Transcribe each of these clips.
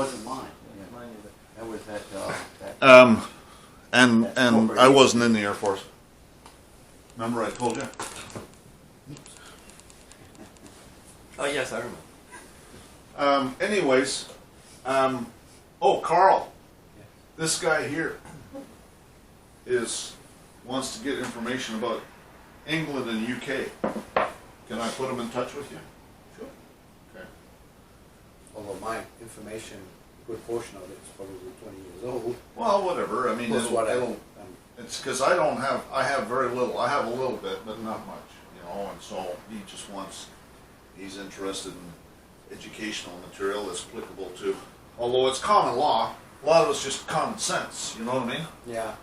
wasn't mine. Yeah, mine either. That was that, And I wasn't in the Air Force. Remember I told you? Oh, yes, I remember. Anyways, oh, Carl, this guy here wants to get information about England and UK. Can I put him in touch with you? Sure. Okay. Although my information, a good portion of it is probably 20 years old. Well, whatever. I mean, Plus what it's because I have very little. I have a little bit, but not much, you know, and so he's interested in educational material that's applicable to, although it's common law, a lot of it's just common sense, you know what I mean? Yeah.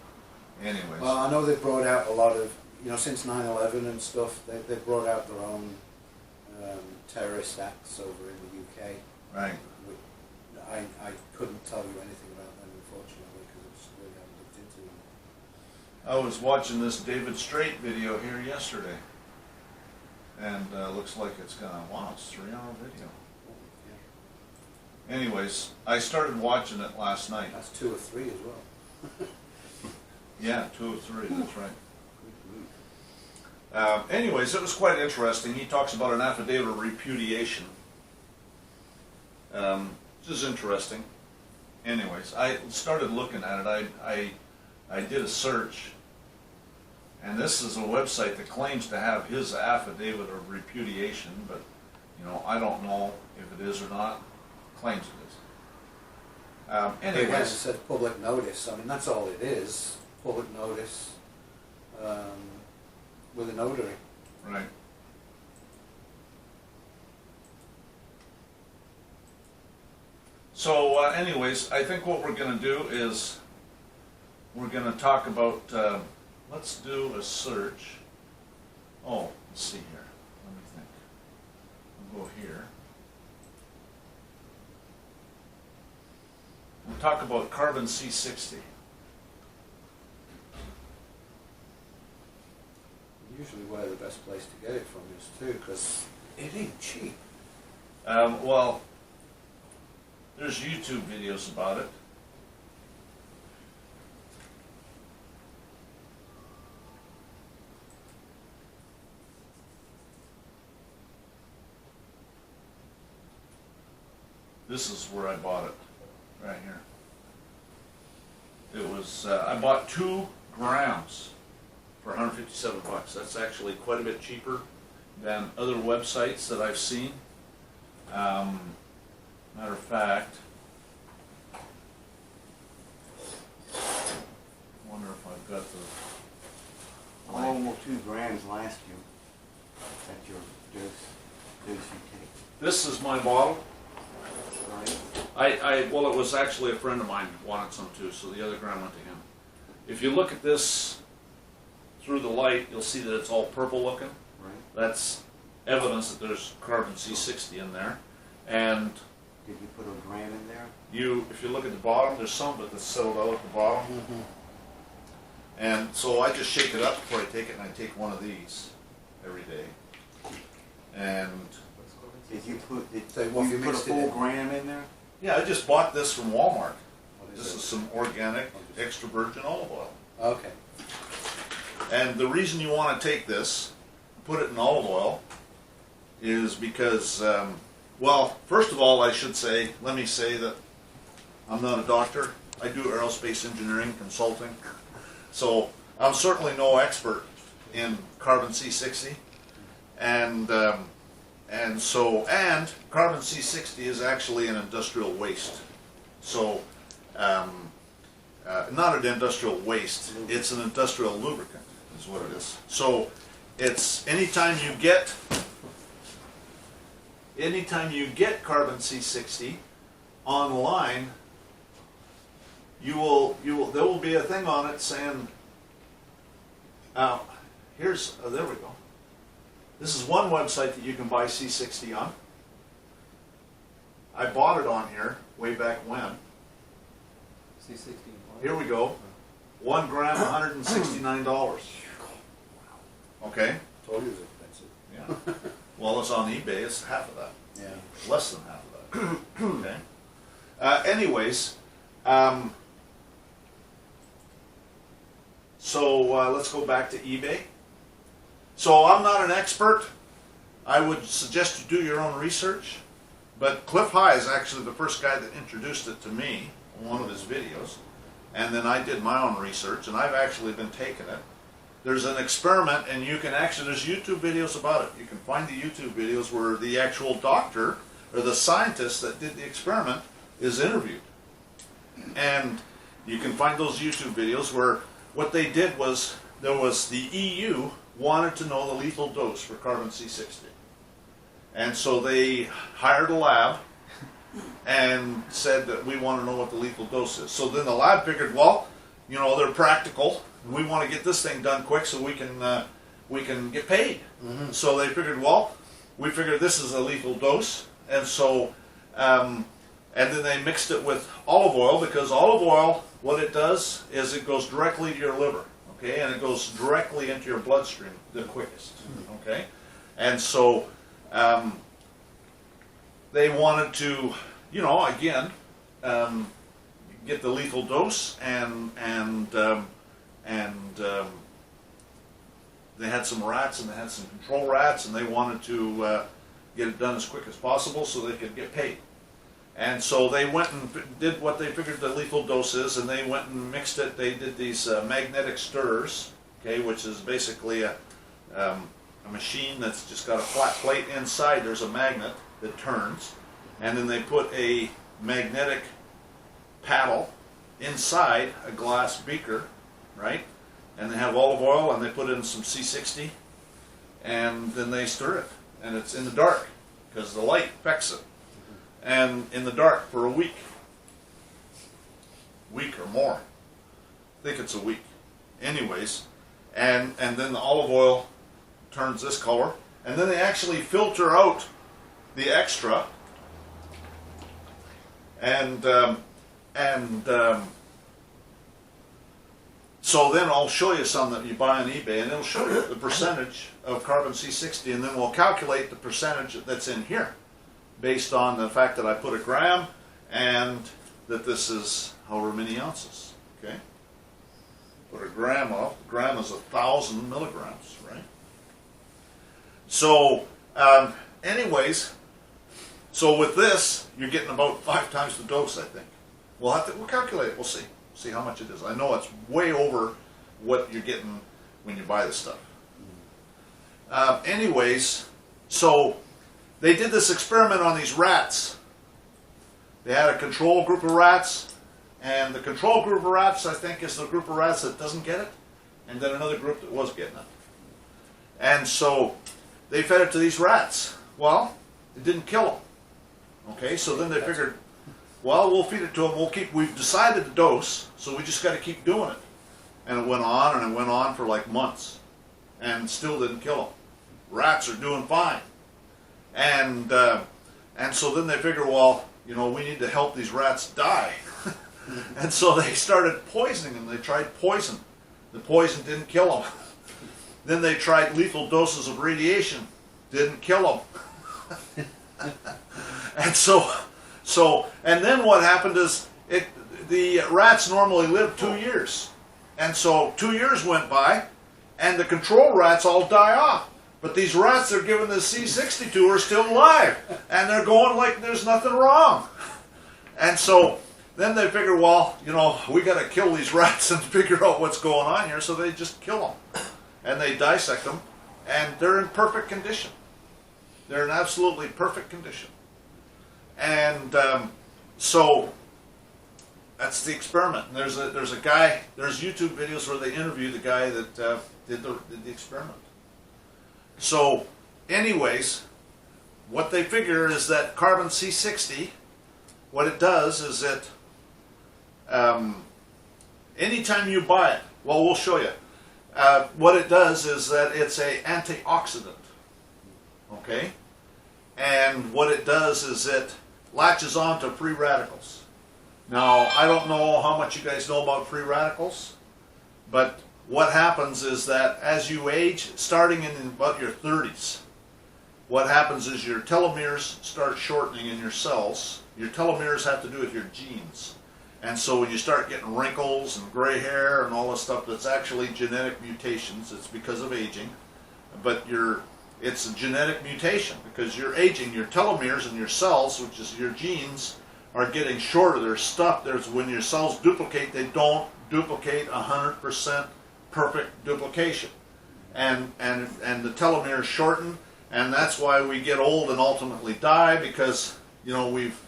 Anyways. Well, I know they've brought out a lot of, since 9/11 and stuff, they've brought out their own terrorist acts over in the UK. Right. I couldn't tell you anything about them, unfortunately, because I just really haven't looked into them. I was watching this David Straight video here yesterday, and looks like it's gonna, wow, it's a 3-hour video. Yeah. Anyways, I started watching it last night. That's 2 or 3 as well. Yeah, 2 or 3, that's right. Anyways, it was quite interesting. He talks about an affidavit of repudiation. Which is interesting. Anyways, I started looking at it. I did a search, and this is a website that claims to have his affidavit of repudiation, but I don't know if it is or not. Claims it is. Anyways, Anyways, it says public notice. I mean, that's all it is. Public notice with a notary. right. So, anyways, I think what we're going to do is we're going to talk about, let's do a search. Oh, let's see here. Let me think. We'll go here. We'll talk about carbon C60. Usually where the best place to get it from is too, because it ain't cheap. Well, there's YouTube videos about it. This is where I bought it, right here. It was, I bought 2 grams for 157 bucks. That's actually quite a bit cheaper than other websites that I've seen. Matter of fact, I wonder if I've got the... How long will 2 grams last you at your dose you take? This is my bottle. Right. Well, it was actually a friend of mine wanted some too, so the other gram went to him. If you look at this through the light, you'll see that it's all purple looking. Right. That's evidence that there's carbon C60 in there. And Did you put a gram in there? if you look at the bottom, there's some of it that's settled out at the bottom. Mm-hmm. And so I just shake it up before I take it, and I take one of these every day. And Did you put So what you you put a mixed it full in? gram in there? yeah, I just bought this from Walmart. What This it? is some organic extra virgin olive oil. Okay. And the reason you want to take this, put it in olive oil, is because, well, first of all, let me say that I'm not a doctor. I do aerospace engineering consulting. So I'm certainly no expert in carbon C60. And carbon C60 is actually an industrial waste. So, not an industrial waste, it's an industrial lubricant, is what it is. So, it's anytime you get carbon C60 online, there will be a thing on it saying, there we go. This is one website that you can buy C60 on. I bought it on here way back when. C60. Here we go. 1 gram, $169. Okay? Told you it was expensive. Yeah. Well, it's on eBay. It's half of that. Yeah. Less than half of that. Okay. Anyways, so let's go back to eBay. So I'm not an expert. I would suggest you do your own research. But Cliff High is actually the first guy that introduced it to me in one of his videos. And then I did my own research, and I've actually been taking it. There's an experiment, and you can actually, there's YouTube videos about it. You can find the YouTube videos where the actual doctor or the scientist that did the experiment is interviewed. And you can find those YouTube videos where what they did was, there was the EU wanted to know the lethal dose for carbon C60. And so they hired a lab and said that we want to know what the lethal dose is. So then the lab figured, well, you know, they're practical. We want to get this thing done quick so we can get paid. Mm-hmm. So they figured, well, we figured this is a lethal dose. And so, and then they mixed it with olive oil, because olive oil, what it does is it goes directly to your liver, okay, and it goes directly into your bloodstream the quickest, okay. And so they wanted to, you know, again, get the lethal dose, and they had some rats and they had some control rats, and they wanted to get it done as quick as possible so they could get paid. And so they went and did what they figured the lethal dose is, and they went and mixed it. They did these magnetic stirrers, okay, which is basically a machine that's just got a flat plate inside. There's a magnet that turns, and then they put a magnetic paddle inside a glass beaker, right? And they have olive oil, and they put in some C60, and then they stir it, and it's in the dark because the light affects it. And in the dark for a week or more. I think it's a week. Anyways, and then the olive oil turns this color, and then they actually filter out the extra, and so then I'll show you some that you buy on eBay, and it'll show you the percentage of carbon C60, and then we'll calculate the percentage that's in here, based on the fact that I put a gram and that this is however many ounces, okay? Put a gram up. A gram is 1,000 milligrams, right? So, anyways, so with this, you're getting about 5 times the dose, I think. We'll calculate it. We'll see how much it is. I know it's way over what you're getting when you buy the stuff. Anyways, so they did this experiment on these rats. They had a control group of rats, and the control group of rats, I think, is the group of rats that doesn't get it, and then another group that was getting it. And so they fed it to these rats. Well, it didn't kill them. Okay, so then they figured, well, we'll feed it to them. We've decided the dose, so we just got to keep doing it. And it went on, and it went on for like months, and still didn't kill them. Rats are doing fine. And so then they figured, well, you know, we need to help these rats die. And so they started poisoning them. They tried poison. The poison didn't kill them. Then they tried lethal doses of radiation. Didn't kill them. And then what happened is, the rats normally live 2 years. And so 2 years went by, and the control rats all die off. But these rats they're giving the C60 to are still alive. And they're going like there's nothing wrong. And so then they figure, well, you know, we got to kill these rats and figure out what's going on here. So they just kill them. And they dissect them. And they're in perfect condition. They're in absolutely perfect condition. And so that's the experiment. And there's a guy, there's YouTube videos where they interview the guy that did the experiment. So, anyways, what they figure is that carbon C60, what it does is it, anytime you buy it, well, we'll show you. What it does is that it's an antioxidant, okay? And what it does is it latches on to free radicals. Now, I don't know how much you guys know about free radicals, but what happens is that as you age, starting in about your 30s, what happens is your telomeres start shortening in your cells. Your telomeres have to do with your genes. And so when you start getting wrinkles and gray hair and all this stuff, that's actually genetic mutations. It's because of aging. But it's a genetic mutation because you're aging. Your telomeres in your cells, which is your genes, are getting shorter. There's stuff. When your cells duplicate, they don't duplicate 100% perfect duplication. And the telomeres shorten, and that's why we get old and ultimately die, because we've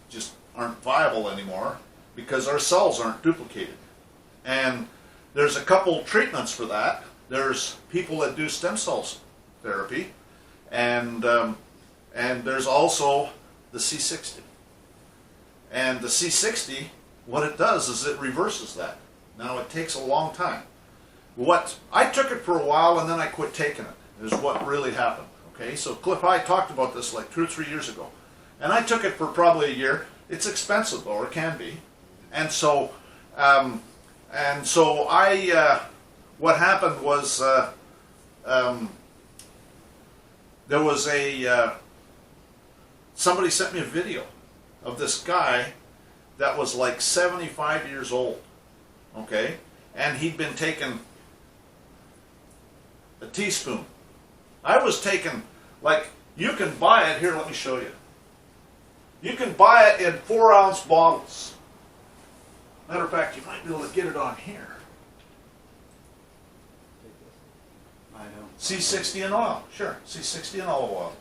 just aren't viable anymore because our cells aren't duplicated. And there's a couple treatments for that. There's people that do stem cell therapy, and there's also the C60. And the C60, what it does is it reverses that. Now it takes a long time. I took it for a while and then I quit taking it, is what really happened. Okay, so Cliff High talked about this like 2 or 3 years ago. And I took it for probably a year. It's expensive though, or can be. And so what happened was there was somebody sent me a video of this guy that was like 75 years old, okay? And he'd been taking a teaspoon. I was taking, like, you can buy it, here, let me show you. You can buy it in 4-ounce bottles. Matter of fact, you might be able to get it on here. I don't. C60 in oil, sure, C60 in olive oil.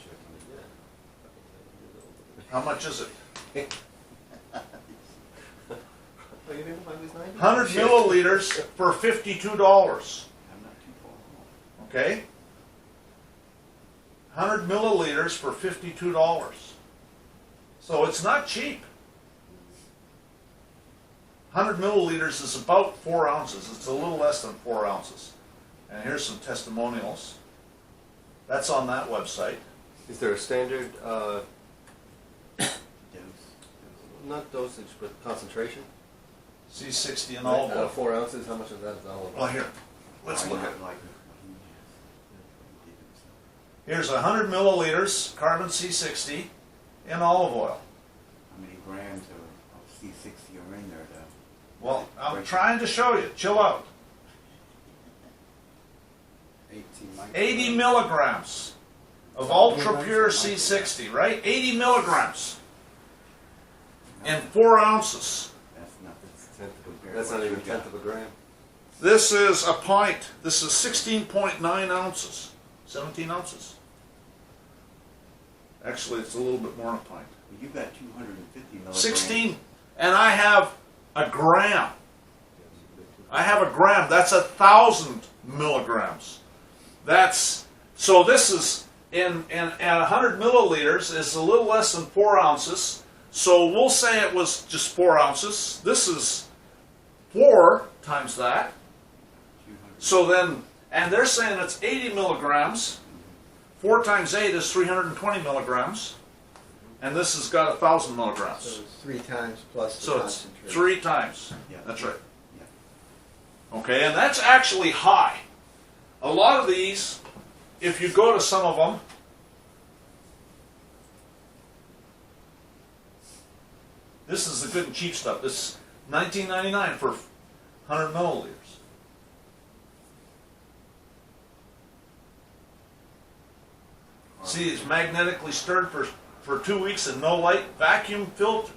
How much is it? 100 milliliters for $52. I'm not too far. Okay? 100 milliliters for $52. So it's not cheap. 100 milliliters is about 4 ounces. It's a little less than 4 ounces. And here's some testimonials. That's on that website. Is there a standard, Dose. not dosage, but concentration? C60 and olive oil. 4 ounces, how much of that is olive oil? Well, here, let's look at it. Like, Here's 100 milliliters carbon C60 in olive oil. how many grams of C60 are in there, though? Well, I'm trying to show you. Chill out. 80 milligrams of ultra pure C60, right? 80 milligrams in 4 ounces. That's nothing. That's not even a tenth of a gram. This is a pint. This is 16.9 ounces. 17 ounces. Actually, it's a little bit more than a pint. Well, you've got 250 milligrams. 16, and I have a gram. I have a gram. That's 1,000 milligrams. So this is at 100 milliliters is a little less than 4 ounces. So we'll say it was just 4 ounces. This is 4 times that. 200. So then, and they're saying it's 80 milligrams. 4 times 8 is 320 milligrams. And this has got 1,000 milligrams. So it's 3 times plus the So it's concentration. 3 times. Yeah. That's right. Yeah. Okay, and that's actually high. A lot of these, if you go to some of them, this is the good and cheap stuff. This is $19.99 for 100 milliliters. See, it's magnetically stirred for 2 weeks in no light, vacuum filtered.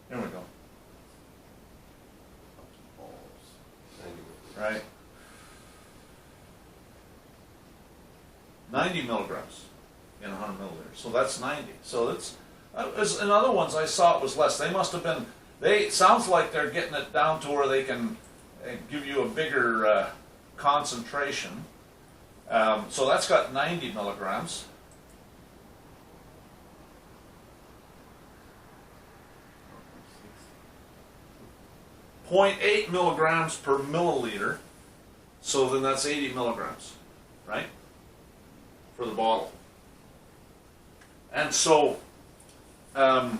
There we go. Right? 90 milligrams in 100 milliliters. So that's 90. So that's, in other ones I saw it was less. They must have been, it sounds like they're getting it down to where they can give you a bigger concentration. So that's got 90 milligrams. 0.8 milligrams per milliliter, so then that's 80 milligrams, right? For the bottle. And so, but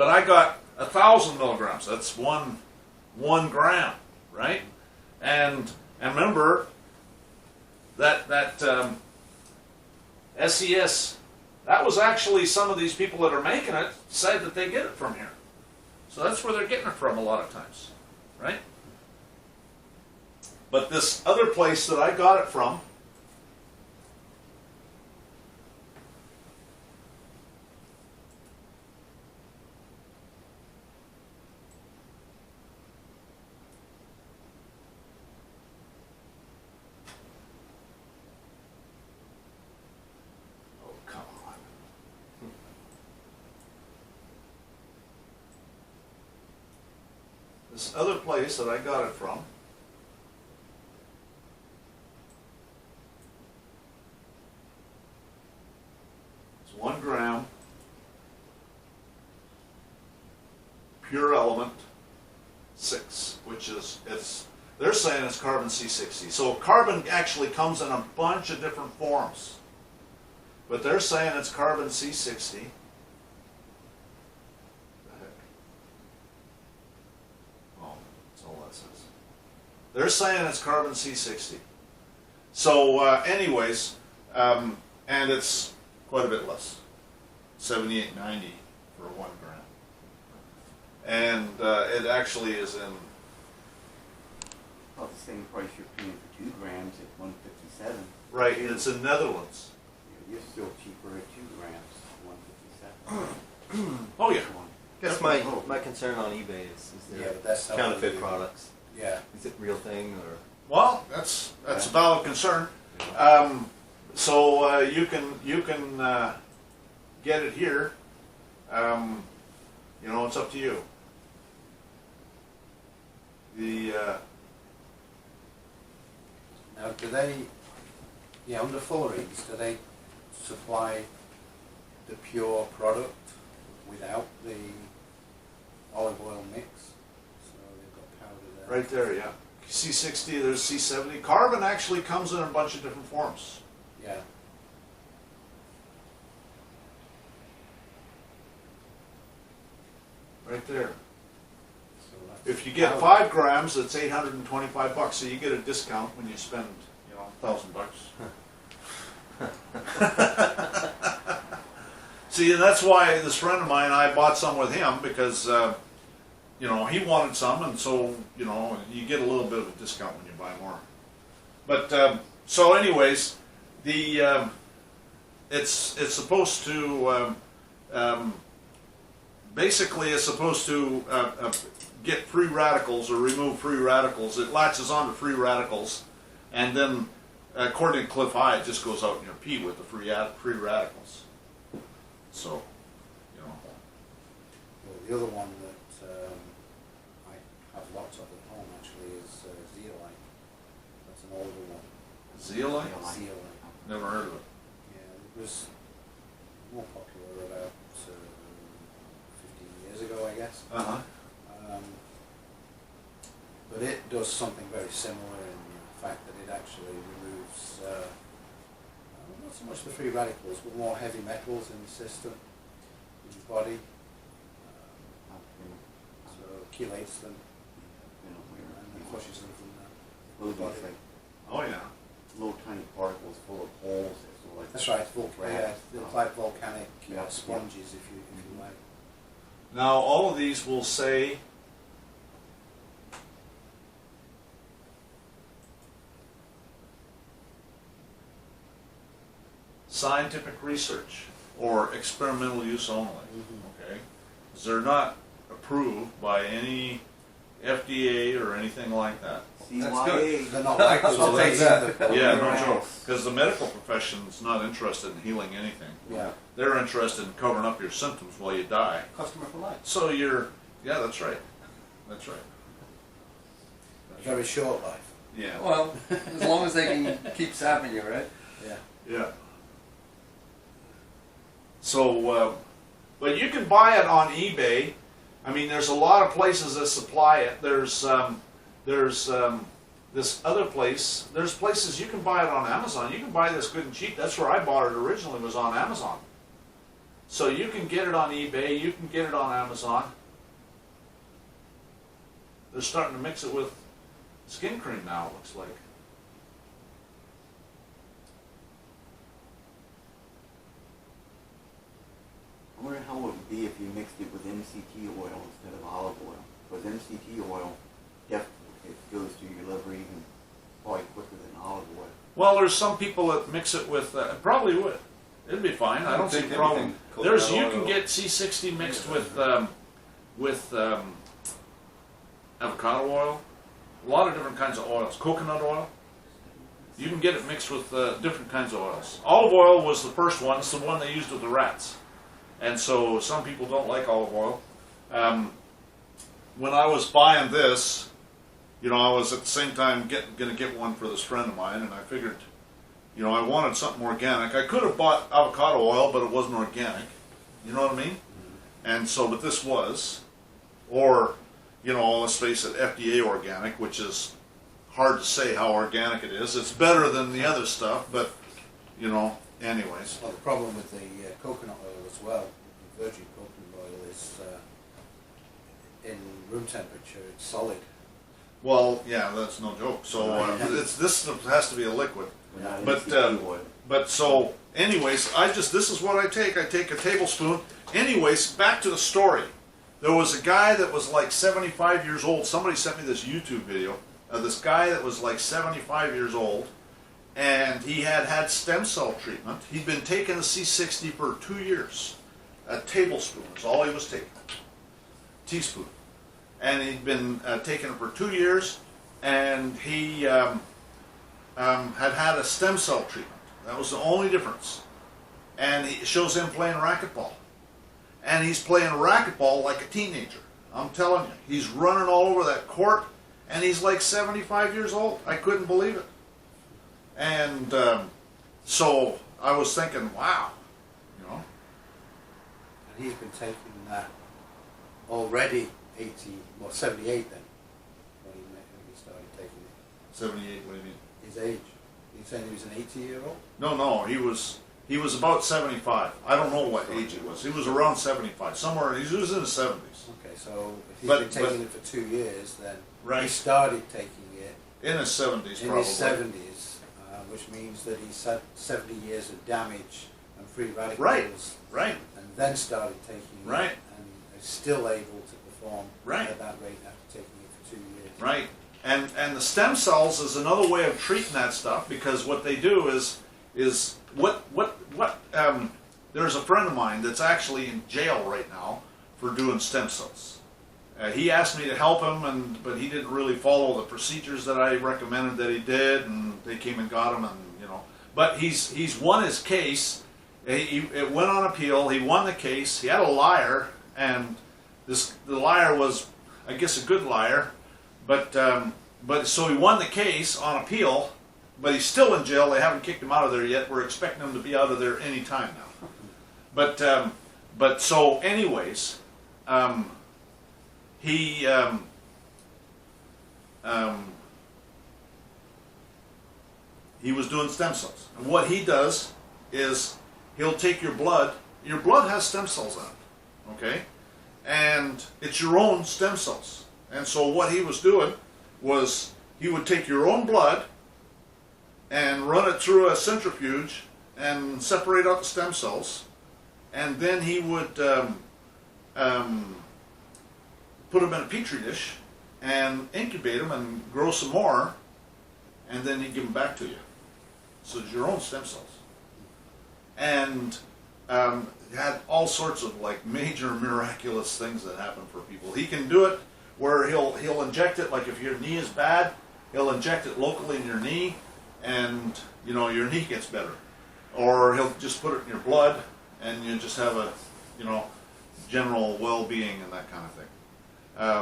but I got 1,000 milligrams. That's one gram, right? And remember that SES, that was actually some of these people that are making it said that they get it from here. So that's where they're getting it from a lot of times, right? But this other place that I got it from, oh, come on. This other place that I got it from, it's 1 gram, pure element 6, which is, they're saying it's carbon C60. So carbon actually comes in a bunch of different forms. But they're saying it's carbon C60. Oh, that's all that says. They're saying it's carbon C60. So anyways, and it's quite a bit less, 78.90 for 1 gram. And it actually is in, About the same price you're paying for 2 grams at 157. right, it's in Netherlands. You're still cheaper at 2 grams, 157. Oh yeah. I guess my concern on eBay is Yeah, there but that's how counterfeit they do it. products. Yeah. Is it real thing or? Well, that's a valid concern. So you can get it here. You know, it's up to you. The Now, do they, under Fullerenes, do they supply the pure product without the olive oil mix? So they've got powder there. right there, yeah. C60, there's C70. Carbon actually comes in a bunch of different forms. Yeah. Right there. So that's If you get powder. 5 grams, it's $825. So you get a discount when you spend, $1,000. See, and that's why this friend of mine, I bought some with him because, he wanted some, and so, you get a little bit of a discount when you buy more. But so, anyways, the it's supposed to basically it's supposed to get free radicals or remove free radicals. It latches onto free radicals, and then according to Cliff High, it just goes out in your pee with the free radicals. So, Well, the other one that I have lots of at home actually is zeolite. That's an older one. zeolite? Zeolite. Never heard of it. Yeah, it was more popular about 15 years ago, I guess. Uh-huh. But it does something very similar in the fact that it actually removes not so much the free radicals, but more heavy metals in the system, in your body. So it chelates them and then flushes them from Those the are body. like Oh yeah. little tiny particles full of holes. That's right, they're like volcanic Yeah. sponges, if you like. Now all of these will say scientific research or experimental use only. Okay, 'Cause they're not approved by any FDA or anything like that. CYA. They're not like those I'll take others that. either. Yeah, no Right. joke. Because the medical profession's not interested in healing anything. Yeah. They're interested in covering up your symptoms while you die. Customer for life. So yeah, that's right. That's right. That's Very right. short life. Yeah. Well, as long as they can keep stabbing you, right? Yeah. Yeah. So, but you can buy it on eBay. I mean, there's a lot of places that supply it. There's this other place. There's places you can buy it on Amazon. You can buy this good and cheap. That's where I bought it originally, was on Amazon. So you can get it on eBay, you can get it on Amazon. They're starting to mix it with skin cream now, it looks like. I wonder how it would be if you mixed it with MCT oil instead of olive oil. Because MCT oil definitely it goes through your liver even probably quicker than olive oil. Well, there's some people that mix it with, probably would. It'd be fine. I don't see a think problem. anything There's, you coconut can oil. get C60 mixed with avocado oil, a lot of different kinds of oils. Coconut oil. You can get it mixed with different kinds of oils. Olive oil was the first one. It's the one they used with the rats. And so some people don't like olive oil. When I was buying this, you know, I was at the same time going to get one for this friend of mine, and I figured, you know, I wanted something organic. I could have bought avocado oil, but it wasn't organic. You know what I mean? And so, but this was. Or, you know, let's face it, FDA organic, which is hard to say how organic it is. It's better than the other stuff, but, you know, anyways. Well, the problem with the coconut oil as well, the virgin coconut oil, is in room temperature, it's solid. Well, yeah, that's no joke. So this has to be a liquid. We're not But, MCT oil. But so, anyways, this is what I take. I take a tablespoon. Anyways, back to the story. There was a guy that was like 75 years old. Somebody sent me this YouTube video of this guy that was like 75 years old, and he had had stem cell treatment. He'd been taking a C60 for 2 years. A tablespoon is all he was taking. Teaspoon. And he'd been taking it for 2 years, and he had had a stem cell treatment. That was the only difference. And it shows him playing racquetball. And he's playing racquetball like a teenager. I'm telling you. He's running all over that court, and he's like 75 years old. I couldn't believe it. And so I was thinking, wow, you know. And he's been taking that already 78 then, when he started taking it. 78, what do you mean? His age. He's saying he was an 80-year-old? No, he was about 75. I don't know what age he was. He was around 75, somewhere. He was in his 70s. Okay, so if he's But- been taking it for 2 years, then Right. he started taking it In his 70s, in probably. his 70s, which means that he's had 70 years of damage and free radicals. Right. And then started taking Right. it, and is still able to perform Right. at that rate after taking it for 2 years. Right. And the stem cells is another way of treating that stuff, because what they do is there's a friend of mine that's actually in jail right now for doing stem cells. He asked me to help him, but he didn't really follow the procedures that I recommended that he did, and they came and got him, and you know. But he's won his case. It went on appeal. He won the case. He had a liar, and the liar was, I guess, a good liar. But so he won the case on appeal, but he's still in jail. They haven't kicked him out of there yet. We're expecting him to be out of there any time now. But so anyways, he was doing stem cells. And what he does is he'll take your blood. Your blood has stem cells in it, okay? And it's your own stem cells. And so what he was doing was he would take your own blood and run it through a centrifuge and separate out the stem cells. And then he would put them in a petri dish and incubate them and grow some more, and then he'd give them back to you. So it's your own stem cells. And had all sorts of like major miraculous things that happen for people. He can do it where he'll inject it, like if your knee is bad, he'll inject it locally in your knee, and you know your knee gets better. Or he'll just put it in your blood, and you just have a, you know, general well-being and that kind of thing.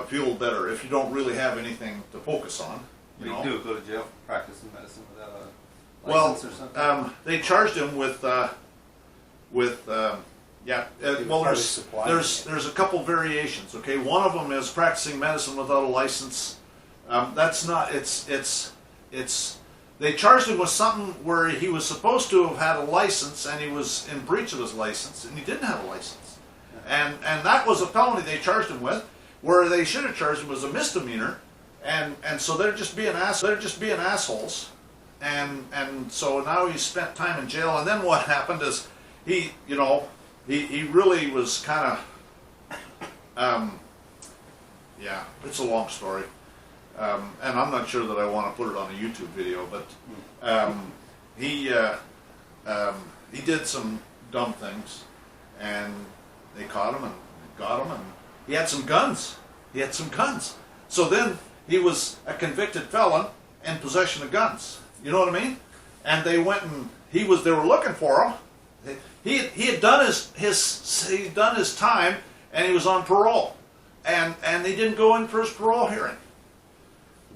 Feel better if you don't really have anything to focus on. What do know. you do? Go to jail for practicing medicine without a Well, license or something? they charged him with well, Probably supplying there's a couple variations. Okay, one of them is practicing medicine without a license. That's not. It's they charged him with something where he was supposed to have had a license, and he was in breach of his license, and he didn't have a license. And that was a felony they charged him with, where they should have charged him was a misdemeanor. And so they're just being assholes. And so now he's spent time in jail. And then what happened is he really was kind of, yeah, it's a long story. And I'm not sure that I want to put it on a YouTube video, but he did some dumb things, and they caught him and got him, and he had some guns. So then he was a convicted felon in possession of guns. You know what I mean? And they went and they were looking for him. He had done he'd done his time, and he was on parole, and they didn't go in for his parole hearing.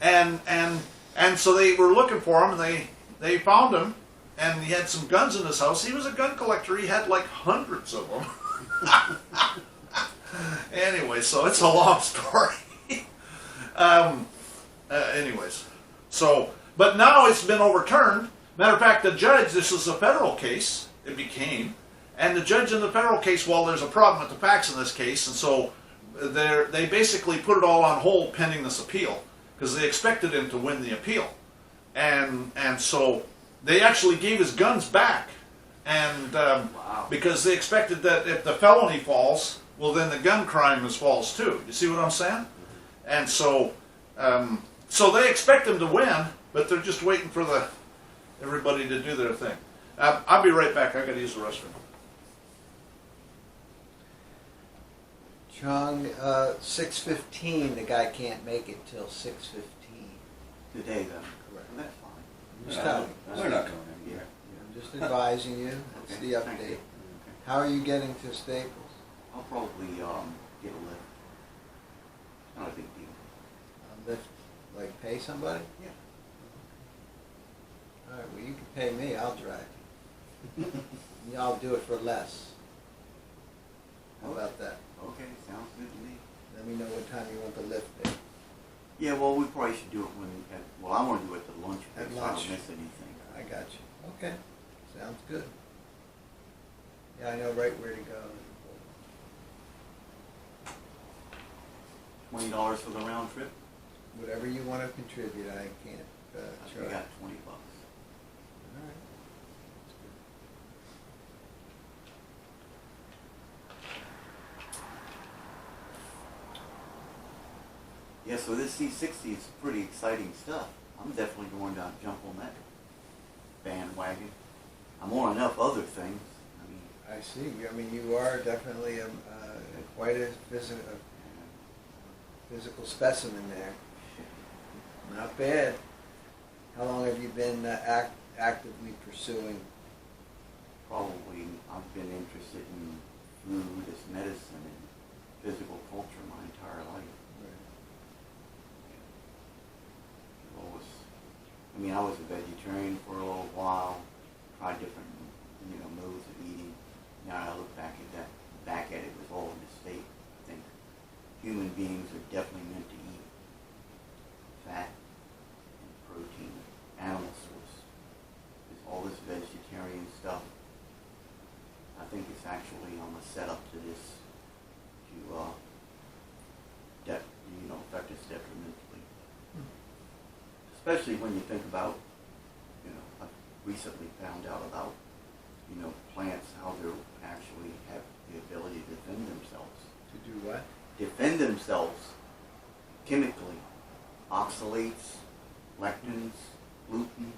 And so they were looking for him, and they found him, and he had some guns in his house. He was a gun collector. He had like hundreds of them. Anyway, so it's a long story. Anyways, so, but now it's been overturned. Matter of fact, the judge, this is a federal case, it became, and the judge in the federal case, well, there's a problem with the facts in this case, and so they basically put it all on hold pending this appeal, because they expected him to win the appeal. And so they actually gave his guns back, and Wow. because they expected that if the felony falls, well, then the gun crime falls too. You see what I'm saying? And so so they expect him to win, but they're just waiting for everybody to do their thing. I'll be right back. I got to use the restroom. Chung, 6:15, the guy can't make it till 6:15. Today, then. Correct. Well, that's fine. Just telling you. We're not going Yeah. anywhere. I'm just advising you. That's Okay, the thank you. update. Okay. How are you getting to Staples? I'll probably get a lift. Not a big deal. Lift, like pay somebody? Yeah. All right, well, you can pay me, I'll drive you. I'll do it for less. How about that? Okay, sounds good to me. Let me know what time you want the lift there. Yeah, well, we probably should do it I want to do it at the lunch break, At so I lunch. don't miss anything. I got you. Okay, sounds good. Yeah, I know right where to go. $20 for the round trip? Whatever you want to contribute, I can't I think charge. I got $20. All right. That's good. Yeah, so this C60 is pretty exciting stuff. I'm definitely going to jump on that bandwagon. I'm on enough other things. I mean, I see. I mean, you are definitely quite a physical specimen there. Not bad. How long have you been actively pursuing? probably I've been interested in food as medicine and physical culture my entire life. I was a vegetarian for a little while, tried different, modes of eating. Now I look back at it was all a mistake. I think human beings are definitely meant to eat fat and protein, animal source. There's all this vegetarian stuff. I think it's actually a setup to this to affect us detrimentally. Especially when you think about, I've recently found out about, plants, how they actually have the ability to defend themselves. To do what? Defend themselves chemically. Oxalates, lectins, gluten,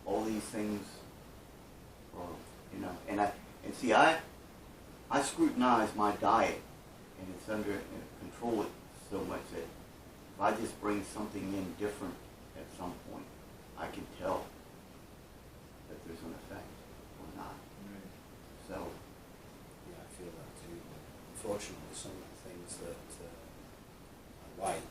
all these things, I scrutinize my diet, and it's under control it so much that if I just bring something in different at some point, I can tell that there's an effect or not. Right. So, Yeah, I feel that too. Unfortunately, some of the things that I like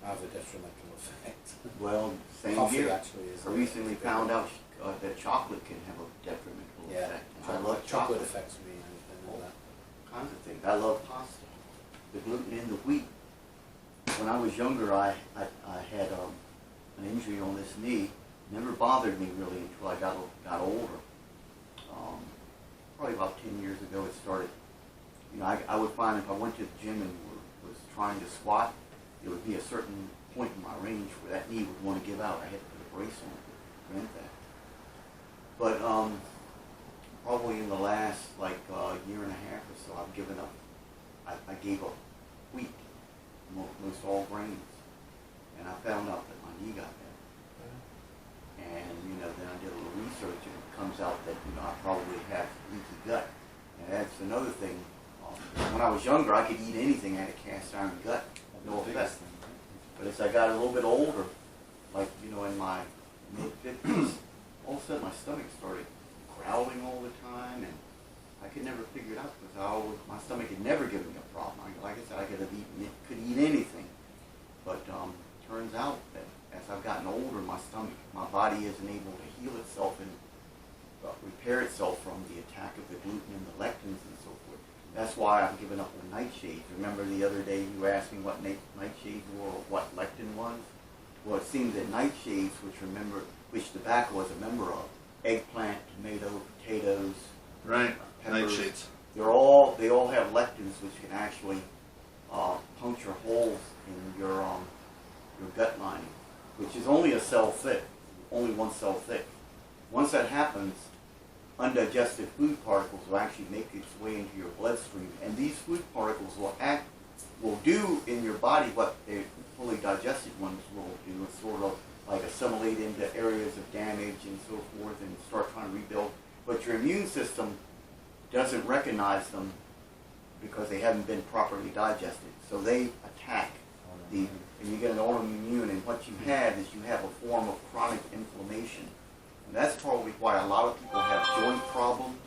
have a detrimental effect. well, same Coffee here. actually is. I recently found out that chocolate can have a detrimental Yeah, effect. And I love chocolate chocolate. affects me. I know that. Kinds of things. I love pasta, the gluten and the wheat. When I was younger, I had an injury on this knee. never bothered me really until I got older. Probably about 10 years ago it started. You know, I would find if I went to the gym and was trying to squat, there would be a certain point in my range where that knee would want to give out. I had to put a brace on it to prevent that. But probably in the last year and a half or so, I've given up. I gave up wheat, most all grains, and I found out that my knee got better. And then I did a little research, and it comes out that I probably have leaky gut, and that's another thing. When I was younger, I could eat anything. I had a cast iron gut, no effect. But as I got a little bit older, in my mid-50s, all of a sudden my stomach started growling all the time, and I could never figure it out because my stomach had never given me a problem. Like I said, I could eat anything. But turns out that as I've gotten older, my body isn't able to heal itself and repair itself from the attack of the gluten and the lectins and so forth. That's why I've given up on nightshades. Remember the other day you asked me what nightshades were or what lectin was? Well, it seems that nightshades, which tobacco is a member of, eggplant, tomato, potatoes, Right. peppers, Nightshades. they all have lectins which can actually puncture holes in your gut lining, which is only a cell thick, only one cell thick. Once that happens, undigested food particles will actually make its way into your bloodstream, and these food particles will do in your body what the fully digested ones will do, and sort of like assimilate into areas of damage and so forth, and start trying to rebuild. But your immune system doesn't recognize them because they haven't been properly digested, so they attack and you get an autoimmune, and what you have is you have a form of chronic inflammation. And that's probably why a lot of people have joint problems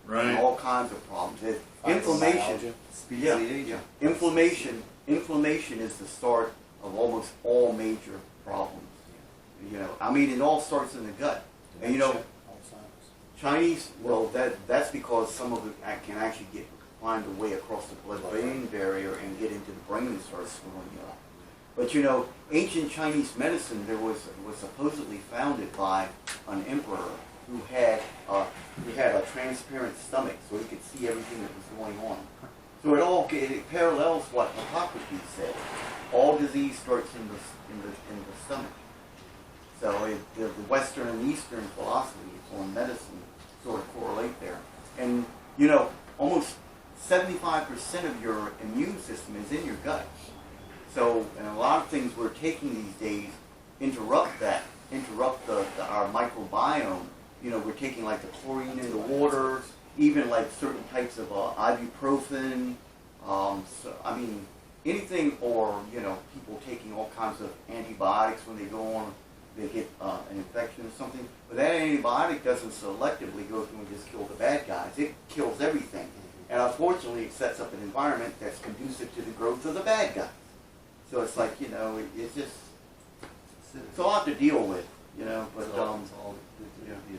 and all kinds of problems. Inflammation, inflammation is the start of almost all major problems. It all starts in the gut. And Chinese, that's because some of it can actually find a way across the blood-brain barrier and get into the brain and start screwing you up. But ancient Chinese medicine was supposedly founded by an emperor who had a transparent stomach, so he could see everything that was going on. So it parallels what Hippocrates said. All disease starts in the stomach. So the Western and Eastern philosophies on medicine sort of correlate there. And almost 75% of your immune system is in your gut. So, and a lot of things we're taking these days interrupt our microbiome. We're taking like the chlorine in the water, even like certain types of ibuprofen. Anything, or people taking all kinds of antibiotics when they they get an infection or something. But that antibiotic doesn't selectively go through and just kill the bad guys. It kills everything. And unfortunately, it sets up an environment that's conducive to the growth of the bad guys. So it's like, it's just, it's a lot to deal with,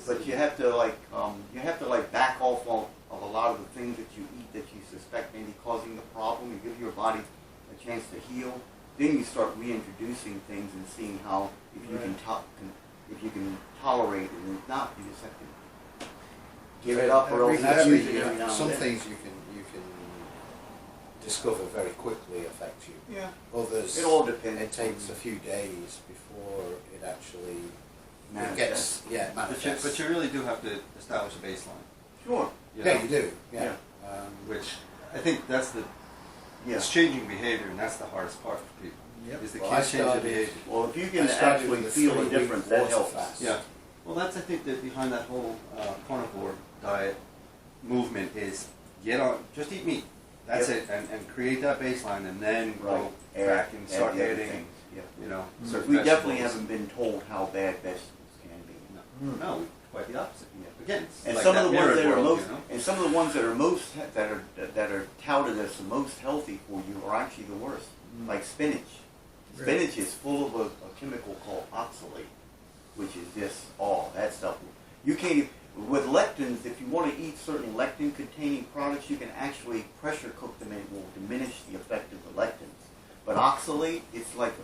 but you have to back off of a lot of the things that you eat that you suspect may be causing the problem. You give your body a chance to heal. Then you start reintroducing things and seeing how, if you can tolerate it, and if not, you just have to give it up, or else use it every now and some then. things you can discover very quickly affect you. Yeah. Others, It all depends. it takes a few days before it actually Manifests. manifests. But you really do have to establish a baseline. Sure. Yeah, you do. Yeah. Which I think that's it's changing behavior, and that's the hardest part for people. Yep. Is they Well, can't I change their started- behavior. Well, if you I can started actually with a feel a 3-week difference, that water helps. fast. Yeah. Well, that's I think that behind that whole carnivore diet movement is just eat meat. That's Yep. it, and create that baseline, and then go back and start the other adding. things. Yeah. Certain We definitely vegetables. haven't been told how bad vegetables can be. No, quite the opposite. Again, it's And like some of the ones mirror that are world, most, and some of the ones that are touted as the most healthy for you are actually the worst. Like spinach. Really? Spinach is full of a chemical called oxalate, which is just that stuff. You can't. With lectins, if you want to eat certain lectin-containing products, you can actually pressure cook them, and it will diminish the effect of the lectins. But oxalate, it's like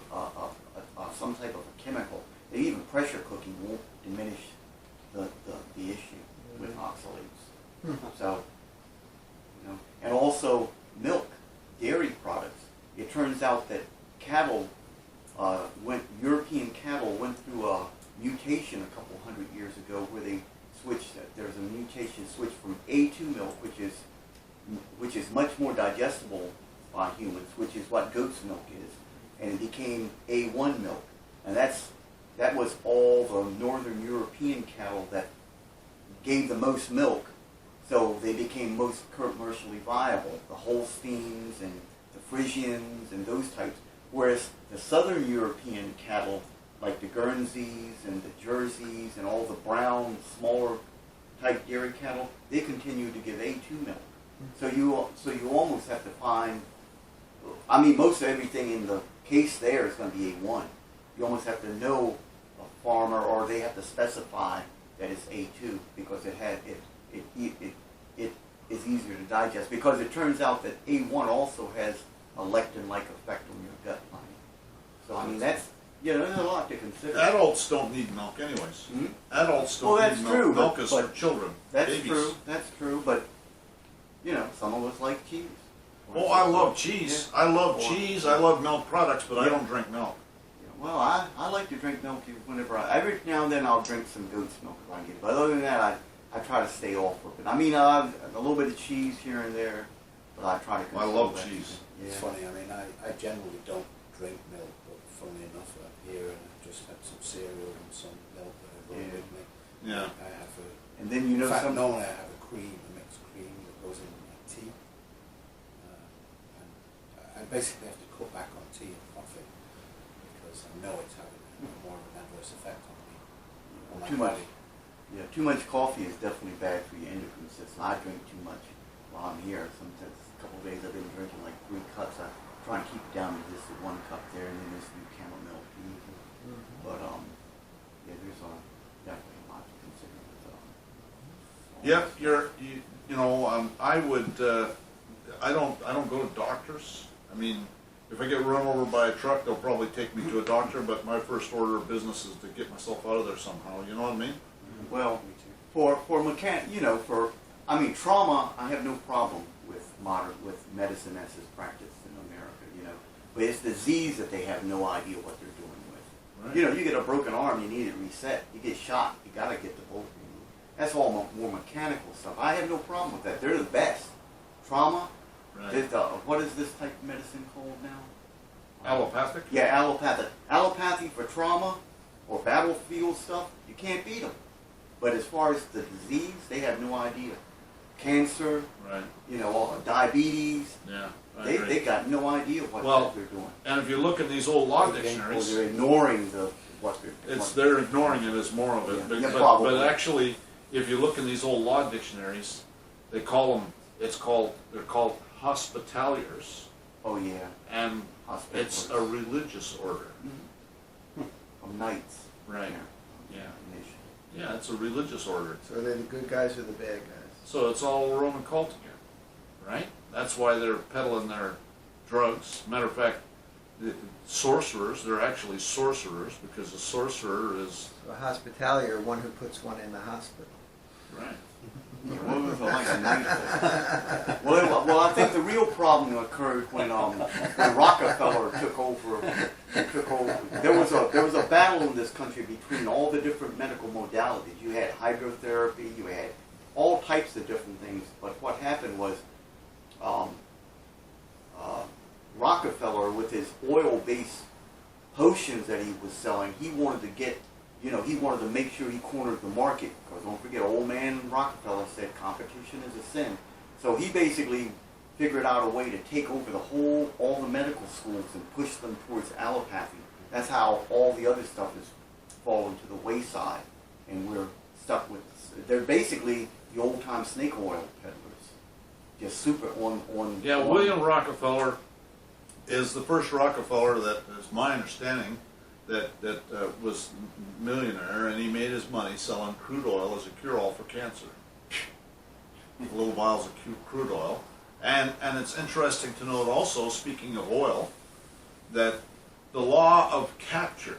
some type of a chemical. even pressure cooking won't diminish the issue with oxalates. So, you know, and also milk, dairy products. It turns out that cattle, European cattle went through a mutation a couple hundred years ago where they switched, there's a mutation switch from A2 milk, which is much more digestible by humans, which is what goat's milk is, and it became A1 milk. And that was all the northern European cattle that gave the most milk, so they became most commercially viable. The Holsteins and the Frisians and those types. Whereas the southern European cattle, like the Guernseys and the Jerseys and all the brown, smaller type dairy cattle, they continue to give A2 milk. So you almost have to find, I mean, most of everything in the case there is going to be A1. You almost have to know a farmer, or they have to specify that it's A2 because it is easier to digest. Because it turns out that A1 also has a lectin-like effect on your gut lining. So I mean, there's a lot to consider. Adults don't need milk anyways. Hmm? Adults Well, don't that's need true, milk. Milk but- is but for children, That's babies. true. That's true. But some of us like cheese. Oh, I love cheese. Yeah. I love Or- cheese. I love milk products, but I Yeah. don't drink milk. Well, I like to drink milk whenever every now and then I'll drink some goat's milk if I can get it. But other than that, I try to stay off of it. I mean, a little bit of cheese here and there, but I try to I control love that. cheese. It's Yeah. funny, I mean, I generally don't drink milk, but funnily enough, I'm here and I've just had some cereal and some milk that I brought Yeah. with me. Yeah. I have And then in fact, normally I have a mixed cream that goes in my tea. And I basically have to cut back on tea and coffee because I know it's having more of an adverse effect on me, on my Too much. body. Yeah, too much coffee is definitely bad for your endocrine system. I drink too much while I'm here. Sometimes a couple of days I've been drinking like 3 cups. I try and keep it down to just the 1 cup there, and then there's some chamomile tea. But yeah, there's definitely a lot to consider with Yeah, I would. I don't go to doctors. I mean, if I get run over by a truck, they'll probably take me to a doctor. But my first order of business is to get myself out of there somehow. You know what I mean? Well, for trauma, I have no problem with medicine as is practiced in America, But it's disease that they have no idea what they're doing with. Right. You get a broken arm, you need it reset. You get shot, you gotta get the bolt removed. That's all more mechanical stuff. I have no problem with that. They're the best. Trauma, Right. what is this type of medicine called now? Allopathic? Yeah, allopathic. Allopathy for trauma or battlefield stuff, you can't beat them. But as far as the disease, they have no idea. Cancer, Right. diabetes, Yeah. I they agree. got no idea what Well, they're doing. And if you look in these old law Or dictionaries, they're ignoring what they're ignoring it as more of it. Yeah. But, Yeah, but probably. actually, if you look in these old law dictionaries, they call them. They're called hospitaliers, Oh yeah, and hospital. it's a religious order. Of knights. Right. Yeah. Yeah. Nation. Yeah, it's a religious order. So they're the good guys or the bad guys? So it's all Roman cult again, right? That's why they're peddling their drugs. Matter of fact, the sorcerers, they're actually sorcerers because a sorcerer is, So a hospitalier, one who puts one in the hospital. right. What was it like a knight? Well, I think the real problem occurred when Rockefeller took over. There was a battle in this country between all the different medical modalities. You had hydrotherapy, you had all types of different things. But what happened was Rockefeller, with his oil-based potions that he was selling, he wanted to get. He wanted to make sure he cornered the market, because don't forget, old man Rockefeller said competition is a sin. So he basically figured out a way to take over all the medical schools and push them towards allopathy. That's how all the other stuff has fallen to the wayside, and we're stuck with. They're basically the old-time snake oil peddlers, just super on. Yeah, William Rockefeller is the first Rockefeller that is my understanding that was millionaire, and he made his money selling crude oil as a cure-all for cancer. Little vials of crude oil. And it's interesting to note also, speaking of oil, that the law of capture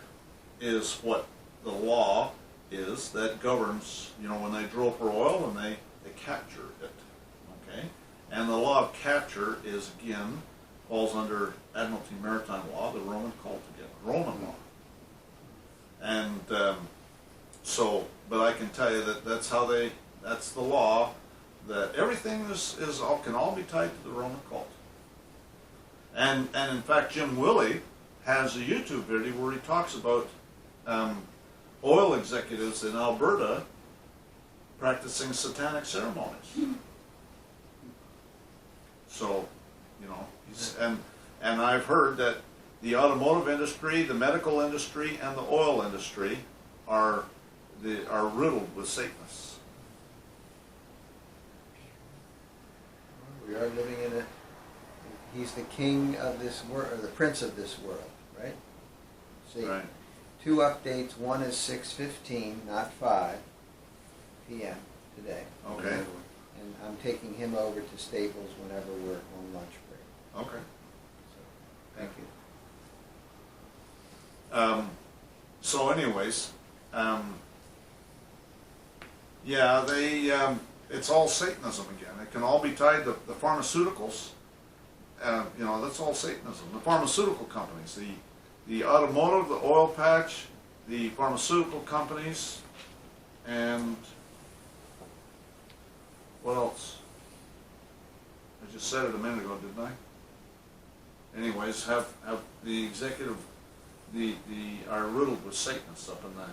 is what the law is that governs, when they drill for oil and they capture it, okay? And the law of capture is, again, falls under Admiralty Maritime Law, the Roman cult again, Roman law. And but I can tell you that that's the law, that everything can all be tied to the Roman cult. And in fact, Jim Willey has a YouTube video where he talks about oil executives in Alberta practicing satanic ceremonies. So, and I've heard that the automotive industry, the medical industry, and the oil industry are riddled with Satanists. We are living in he's the king of this world, or the prince of this world, right? See, Right. 2 updates. One is 6:15, not 5 p.m. today. Okay. And I'm taking him over to Staples whenever we're on lunch break. Okay. So, thank you. So anyways, yeah, it's all Satanism again. It can all be tied to the pharmaceuticals. That's all Satanism. The pharmaceutical companies, the automotive, the oil patch, the pharmaceutical companies, and what else? I just said it a minute ago, didn't I? Anyways, have the executive, are riddled with Satanists up in the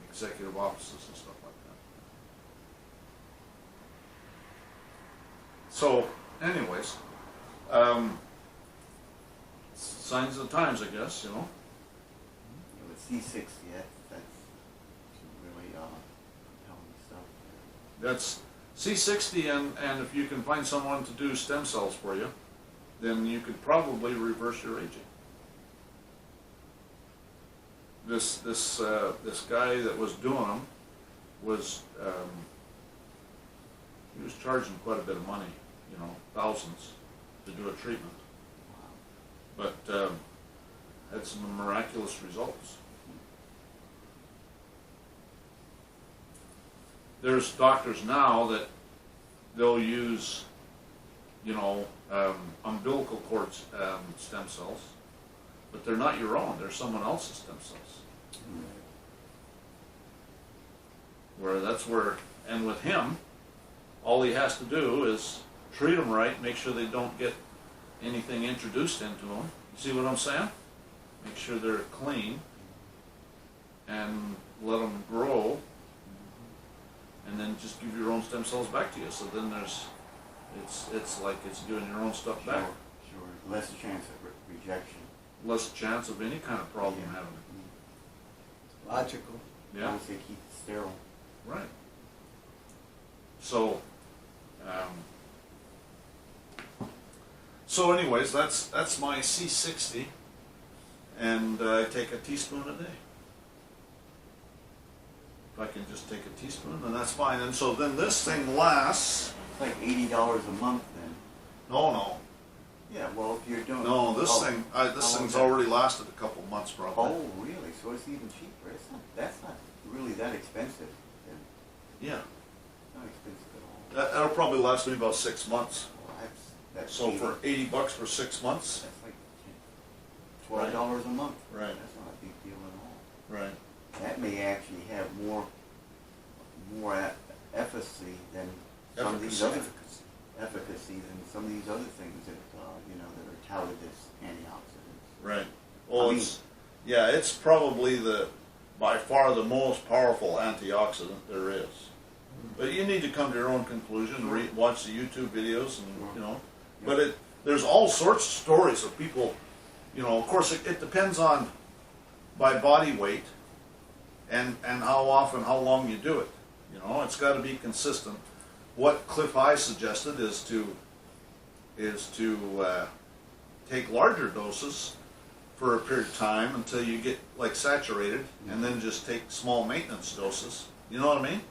executive offices and stuff like that. So, anyways, signs of the times, I guess, Yeah, with C60, that's really telling stuff. That's C60, and if you can find someone to do stem cells for you, then you could probably reverse your aging. This guy that was doing them was he was charging quite a bit of money, thousands, to do a treatment, but had some miraculous results. There's doctors now that they'll use, umbilical cord stem cells, but they're not your own. They're someone else's stem cells. And with him, all he has to do is treat them right, make sure they don't get anything introduced into them. You see what I'm saying? Make sure they're clean, and let them grow, and then just give your own stem cells back to you. So then it's like it's giving your own stuff back. Sure. Less chance of rejection. Less chance of any kind of problem having it. Logical. As Yeah. long as they keep it sterile. Right. So anyways, that's my C60, and I take a teaspoon a day. If I can just take a teaspoon, then that's fine. And so then this thing lasts. It's like $80 a month then. No. Yeah, well, if you're doing... No, this oh, thing, how this long thing's that- already lasted a couple months probably. Oh, really? So it's even cheaper. That's not really that expensive. Then. Yeah. Not expensive at all. That'll probably last me about 6 months. Well, that's So 80. for $80 for 6 months. That's like $12 a month. Right. That's not a big deal at all. Right. That may actually have more efficacy than some of these other efficacy than some of these other things that that are touted as antioxidants. Right. Well, I mean- it's probably by far the most powerful antioxidant there is. But you need to come to your own conclusion, watch the YouTube videos, and But there's all sorts of stories of people. Of course, it depends on by body weight and how often, how long you do it. It's got to be consistent. What Cliff High suggested is to take larger doses for a period of time until you get saturated, and then just take small maintenance doses. You know what I mean?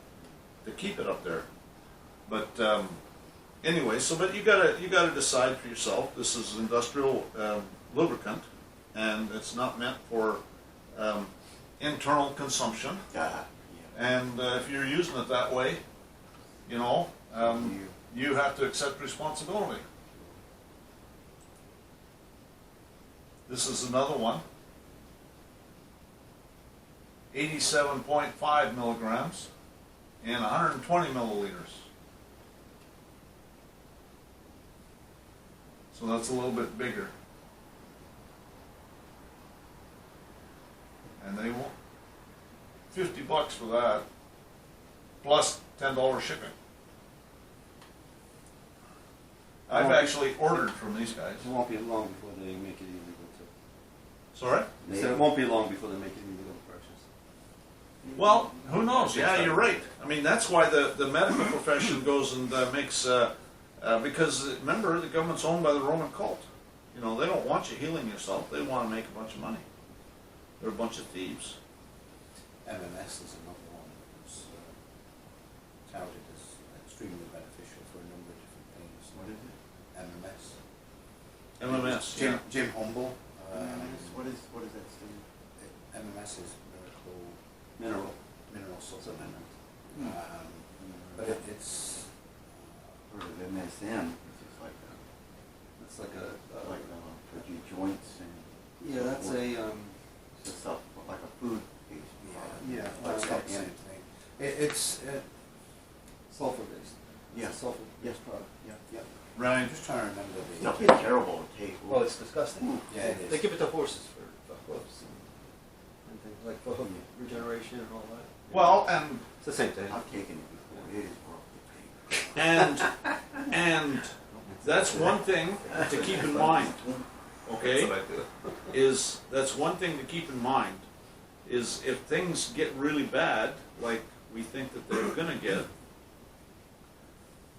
To keep it up there. But anyway, but you gotta decide for yourself. This is industrial lubricant, and it's not meant for internal consumption. Yeah. And if you're using it that way, you know, you have to accept responsibility. This is another one. 87.5 milligrams and 120 milliliters. So that's a little bit bigger. And they want $50 for that, plus $10 shipping. I've actually ordered from these guys. It won't be long before they make it illegal too. Sorry? I said it won't be long before they make it illegal to purchase. Well, who knows? Yeah, you're right. I mean, that's why the medical profession goes and makes, because remember, the government's owned by the Roman cult. You know, they don't want you healing yourself. They want to make a bunch of money. They're a bunch of thieves. MMS is another one that's touted as extremely beneficial for a number of different things. What is it? MMS. MMS, Jim, yeah. Jim Humble. What is that stand? MMS is Mineral. mineral supplement. Hmm. But it's Heard of MSM, which is like It's like for your joints and. yeah, that's a It's just like a food paste. yeah, but it's not the same thing. It's sulfur based. Yeah. It's a sulfur Yes. product. Yeah. yeah. Right. I'm just trying to remember the. Stuff is terrible to take. Well, it's disgusting. Yeah, it is. They give it to horses for hoofs and things like for hoof regeneration and all that. Well, and It's the same thing. I've taken it before. It is horrible to take. and that's one thing to keep in mind. Okay? That's one thing to keep in mind, is if things get really bad, like we think that they're gonna get,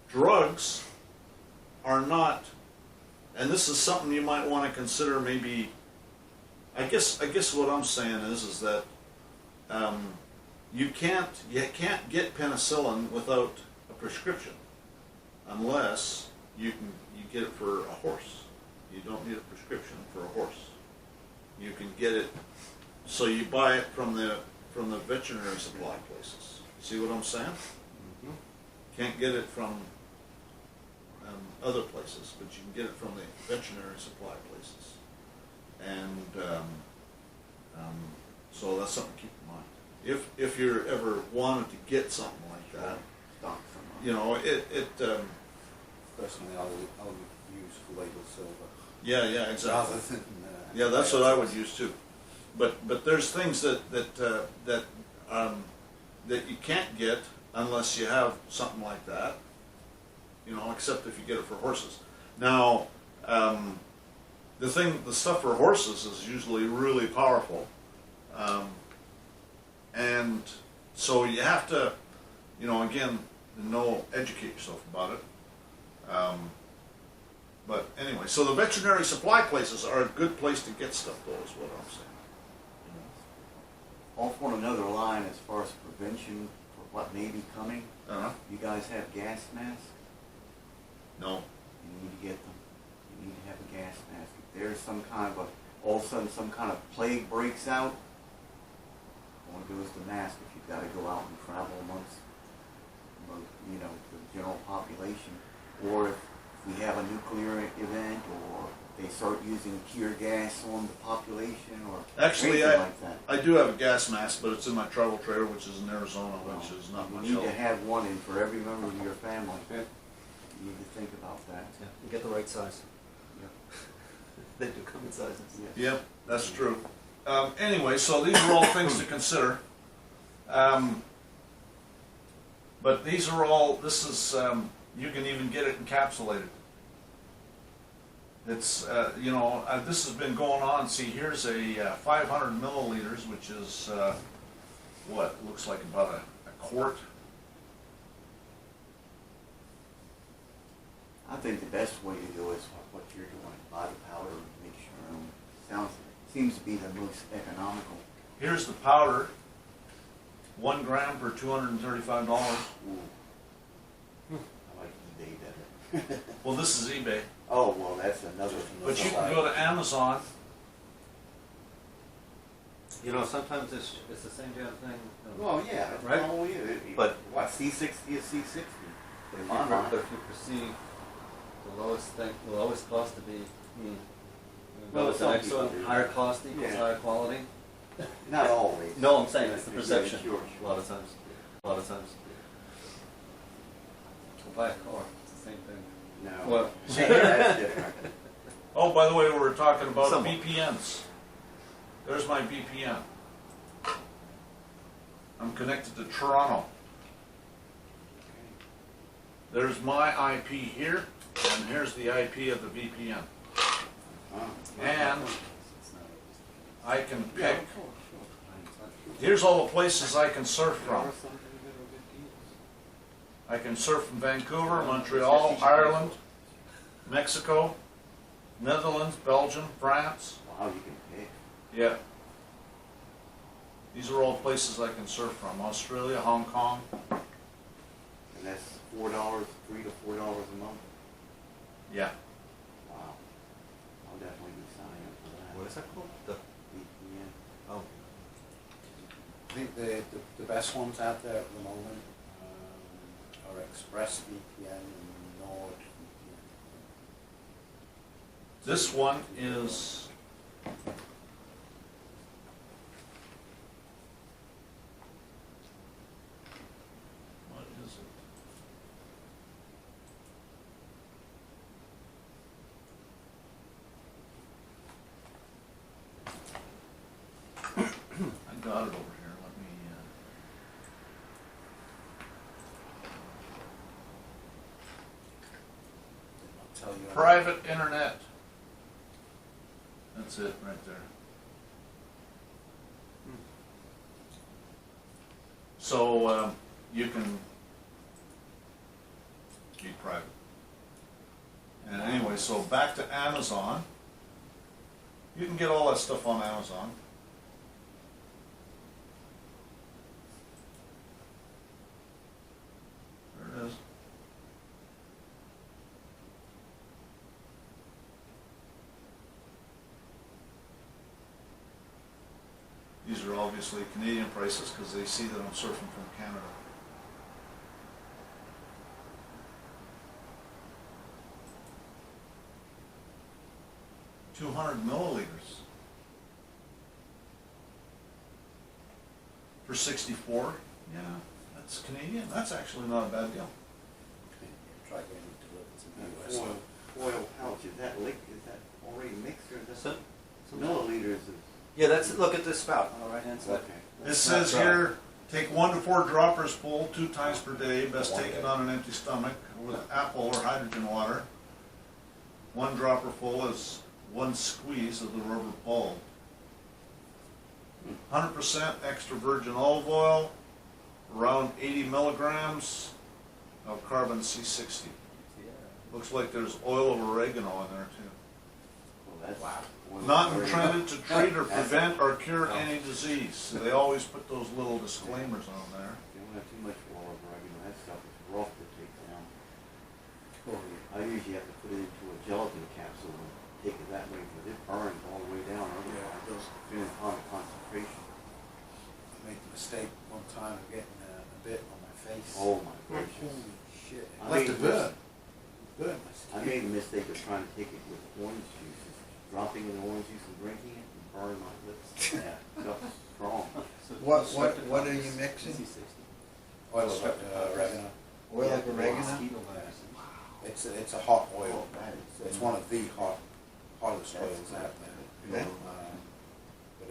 drugs are not, and this is something you might want to consider maybe, I guess what I'm saying is that you can't get penicillin without a prescription unless you get it for a horse. You don't need a prescription for a horse. You can get it, so you buy it from the veterinary supply places. See what I'm saying? Can't get it from other places, but you can get it from the veterinary supply places. And so that's something to keep in mind. If you're ever wanted to get something like that, Stock somewhere. you know, Personally, I'll use colloidal silver yeah, exactly. rather than. Yeah, that's what I would use too. But there's things that you can't get unless you have something like that. You know, except if you get it for horses. Now, the stuff for horses is usually really powerful, and so you have to, you know, again, educate yourself about it. But anyway, so the veterinary supply places are a good place to get stuff, though, is what I'm saying. Off on another line as far as prevention for what may be coming. You guys have gas masks? No. You need to get them. You need to have a gas mask. If there's some kind of all of a sudden some kind of plague breaks out, one goes the mask if you've got to go out and travel amongst, the general population. Or if we have a nuclear event, or they start using tear gas on the population, or Actually, anything like that. I do have a gas mask, but it's in my travel trailer, which is in Arizona, which is not much You need help. to have one in for every member of your family. You need to think about that. Yeah, you get the right size. Yeah. They do come in sizes. Yep, that's true. Anyway, so these are all things to consider. But this is, you can even get it encapsulated. It's, this has been going on. See, here's a 500 milliliters, which is, looks like about a quart. I think the best way to do is what you're doing, buy the powder and mix your own. Seems to be the most economical. Here's the powder, 1 gram for $235. Ooh. I like eBay better. Well, this is eBay. Oh, well, that's another. But you can go to Amazon You know, sometimes it's the same damn thing. Well, yeah, that's Right. probably it. But- what, C60 is C60? But In if, my mind. but if you perceive the lowest cost to be, Well, it's some an people excellent, do. higher cost equals Yeah. higher quality. Not always. No, I'm saying it's the Yeah, perception. sure, A lot of times. We'll buy a car, it's the same thing. No. Well- See, that's different. Oh, by the way, we were talking about Somewhat. VPNs. There's my VPN. I'm connected to Toronto. There's my IP here, and here's the IP of the VPN. Oh. And I can pick, Sure. here's all the places I can surf There are from. some people that are good deals. I can surf from Vancouver, Montreal, Ireland, Mexico, Netherlands, Belgium, France. Wow, you can pick. Yeah. These are all places I can surf from. Australia, Hong Kong. And that's $4, $3 to $4 a month. Yeah. Wow. I'll definitely be signing up for that. What is that called? The, VPN. oh, I think the best ones out there at the moment are ExpressVPN and NordVPN. This one is what is it? I got it over here. Let me I'll tell you. private internet. That's it right there. So you can be private. And anyway, so back to Amazon. You can get all that stuff on Amazon. There it is. These are obviously Canadian prices because they see that I'm surfing from Canada. $200 milliliters for 64. Yeah, that's Canadian. That's actually not a bad deal. Try getting it delivered to the That US. foil pouch, is that is that already mixed or is that some, milliliters is? yeah, that's, look at this spout on the right hand side. Okay. It says here, take 1 to 4 droppers full 2 times per day, best taken on an empty stomach with apple or hydrogen water. 1 dropper full is 1 squeeze of the rubber bulb. 100% extra virgin olive oil, around 80 milligrams of carbon C60. Looks like there's oil of oregano in there too. Well, that's one Not very- intended to treat or prevent or cure any disease. So they always put those little disclaimers on there. You don't have too much oil of oregano. That stuff is rough to take down. Oh, yeah. I usually have to put it into a gelatin capsule and take it that way because it burns all the way down. Yeah, it does. Depending upon the concentration. I made the mistake one time of getting a bit on my face. Oh my gracious. Holy shit. I Left made a burn. Burn my skin. I made the mistake of trying to take it with orange juice, just dropping in the orange juice and drinking it and burn my lips. Yeah. Stuff's strong. What are you mixing? Oil of oregano. Oil of oregano? It's a hot oil. It's one of the hottest oils out there. Yeah. But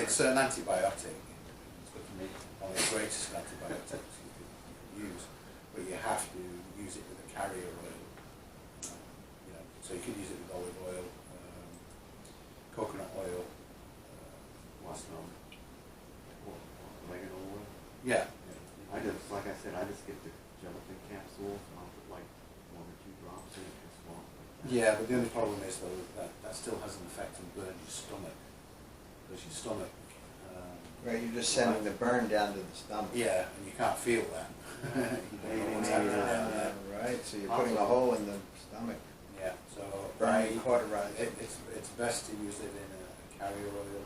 it's an antibiotic. One of the greatest antibiotics you can use. But you have to use it with a carrier oil. So you can use it with olive oil, coconut oil. What's oregano oil? Yeah. I just, like I said, I just get the gelatin capsules and I'll put like 1 or 2 drops in it and swallow it like that. Yeah, but the only problem is though that still has an effect and burns your stomach. Because your stomach, Right, you're just sending the burn down to the stomach. yeah, and you can't feel that. You don't know what's happening down there. Right, so you're putting a hole in the stomach. Yeah, so Burning, cauterizing. it's best to use it in a carrier oil.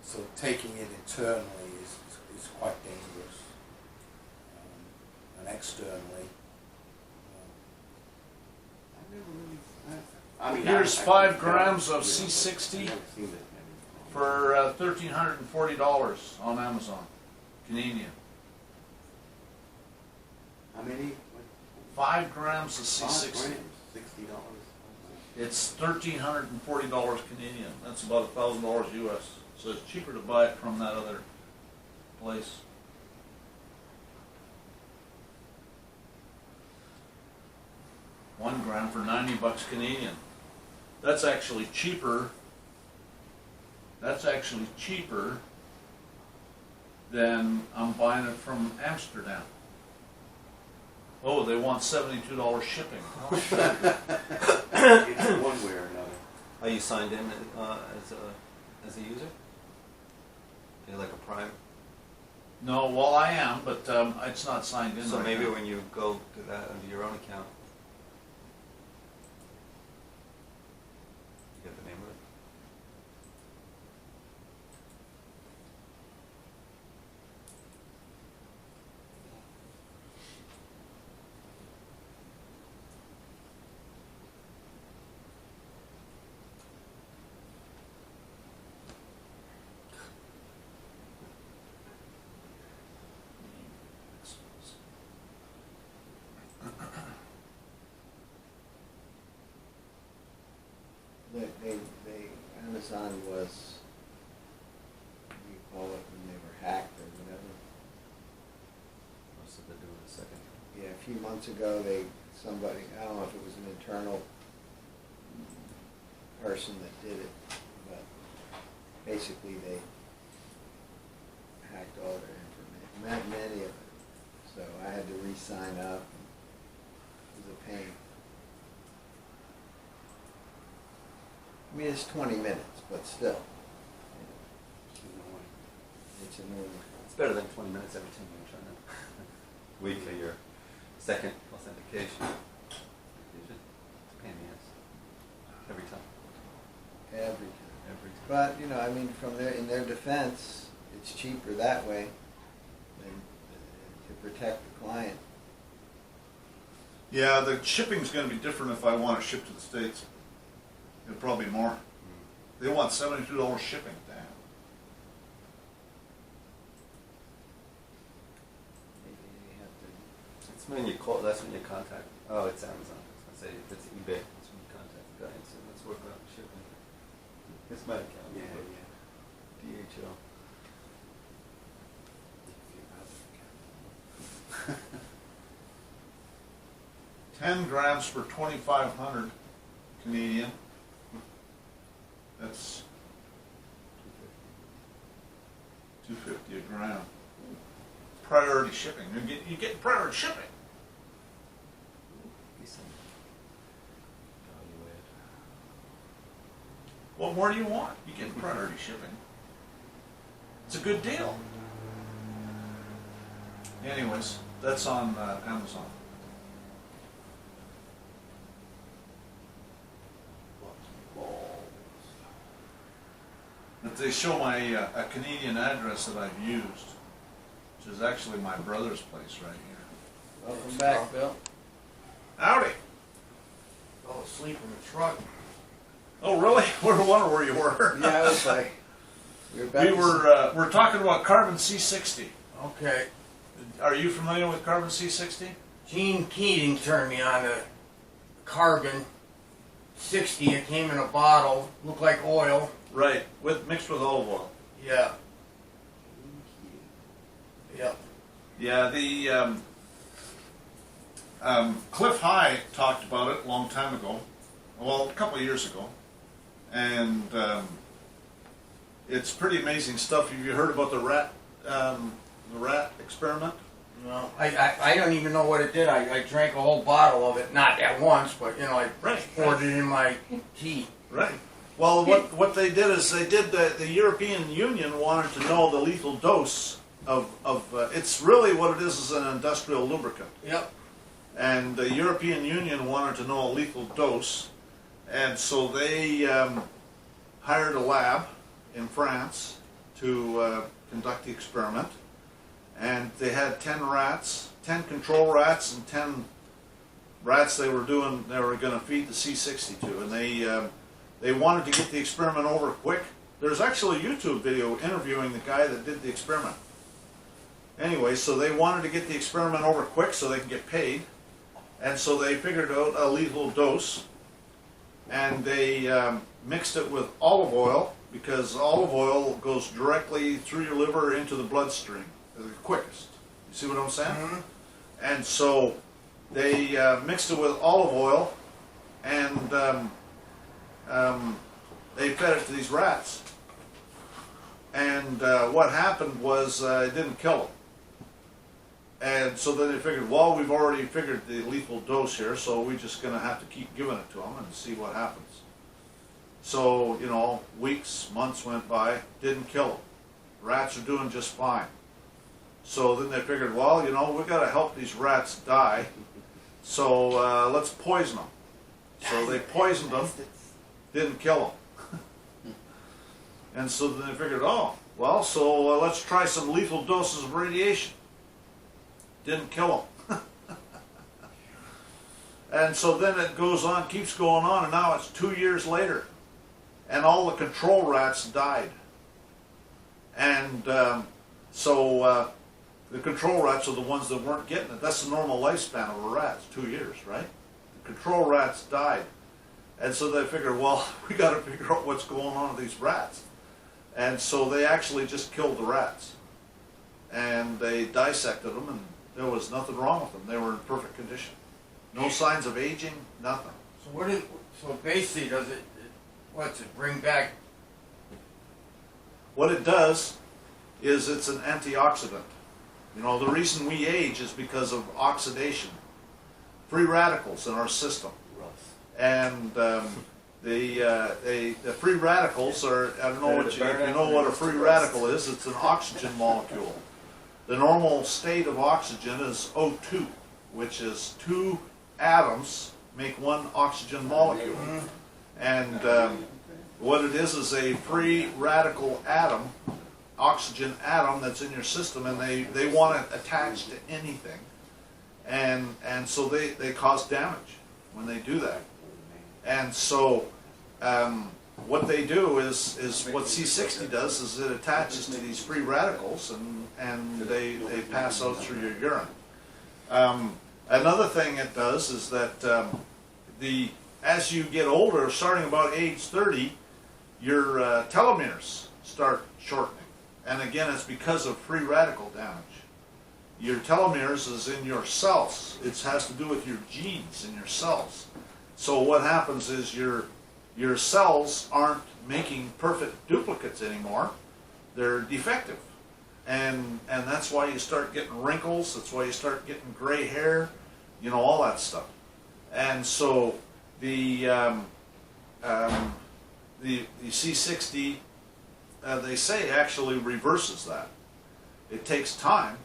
So taking it internally is quite dangerous, and externally. I've never really, I mean, Here's I 5 can grams tell, of you know, C60 I've never seen it. for $1,340 on Amazon, Canadian. How many? 5 grams of 5 C60. grams, $60. It's $1,340 Canadian. That's about $1,000 US. So it's cheaper to buy it from that other place. $1 for $90 Canadian. That's actually cheaper. That's actually cheaper than I'm buying it from Amsterdam. Oh, they want $72 shipping. It's one way or another. Are you signed in as a user? Are you like a Prime? No, well, I am, but it's not signed in. So right maybe now. when you go to that under your own account, you get the name of it. Amazon was, what do you call it, when they were hacked or whatever. Most of it doing a second. Yeah, a few months ago, somebody, I don't know if it was an internal person that did it, but basically they hacked all their information, many of it. So I had to re-sign up. It was a pain. I mean, it's 20 minutes, but still, it's annoying. It's better than 20 minutes every time you're trying to wait for your second authentication. It's a pain in the ass. Every time. Every time. Every time. But, I mean, in their defense, it's cheaper that way than to protect the client. Yeah, the shipping's going to be different if I want to ship to the States. It'll probably be more. They want $72 shipping. Damn. You have to, It's when you call. That's when you contact. Oh, it's Amazon. I was gonna say if it's eBay. That's when you contact the guy and say, "Let's work out the shipping." It's my account. DHL. 10 grams for 2,500 Canadian. That's $250 a gram. Priority shipping. You get priority shipping. Decent. Value add. What more do you want? You get priority shipping. It's a good deal. Anyways, that's on Amazon. But they show my a Canadian address that I've used, which is actually my brother's place right here. welcome back, Bill. Howdy. Fell asleep in the truck. Oh, really? We're wondering where you were. Yeah, I was like, We're talking about carbon C60. Okay. Are you familiar with carbon C60? Gene Keating turned me on to carbon 60. It came in a bottle, looked like oil. Right, mixed with olive oil. Yeah. Yep. Yeah, the Cliff High talked about it a long time ago. Well, a couple of years ago. And it's pretty amazing stuff. Have you heard about the rat experiment? No, I don't even know what it did. I drank a whole bottle of it, not at once, but I poured it in my tea. Right. Well, what they did is the European Union wanted to know the lethal dose of it's really what it is an industrial lubricant. Yep. And the European Union wanted to know a lethal dose And so they hired a lab in France to conduct the experiment. And they had 10 rats, 10 control rats, and 10 rats they were going to feed the C60 to. And they wanted to get the experiment over quick. There's actually a YouTube video interviewing the guy that did the experiment. Anyway, so they wanted to get the experiment over quick so they could get paid. And so they figured out a lethal dose. And they mixed it with olive oil, because olive oil goes directly through your liver into the bloodstream the quickest. You see what I'm saying? Mhm. And so they mixed it with olive oil, and they fed it to these rats. And what happened was it didn't kill them. And so then they figured, well, we've already figured the lethal dose here, so we're just going to have to keep giving it to them and see what happens. So, you know, weeks, months went by, didn't kill them. Rats are doing just fine. So then they figured, well, you know, we've got to help these rats die, so let's poison them. So they poisoned them, didn't kill them. And so then they figured, oh, well, so let's try some lethal doses of radiation. Didn't kill them. And so then it goes on, keeps going on, and now it's 2 years later. And all the control rats died. And so the control rats are the ones that weren't getting it. That's the normal lifespan of a rat, it's 2 years, right? The control rats died. And so they figured, well, we got to figure out what's going on with these rats. And so they actually just killed the rats. And they dissected them, and there was nothing wrong with them. They were in perfect condition. No signs of aging, nothing. So basically, what's it bring back? What it does is it's an antioxidant. You know, the reason we age is because of oxidation, free radicals in our system. And the free radicals are, I don't know if you know what a free radical is, it's an oxygen molecule. The normal state of oxygen is O2, which is 2 atoms make 1 oxygen molecule. And what it is a free radical atom, oxygen atom that's in your system, and they want it attached to anything. And so they cause damage when they do that. And so what they do is what C60 does is it attaches to these free radicals, and they pass out through your urine. Another thing it does is that as you get older, starting about age 30, your telomeres start shortening. And again, it's because of free radical damage. Your telomeres is in your cells. It has to do with your genes in your cells. So what happens is your cells aren't making perfect duplicates anymore. They're defective. And that's why you start getting wrinkles. That's why you start getting gray hair, you know, all that stuff. And so the C60, they say, actually reverses that. It takes time,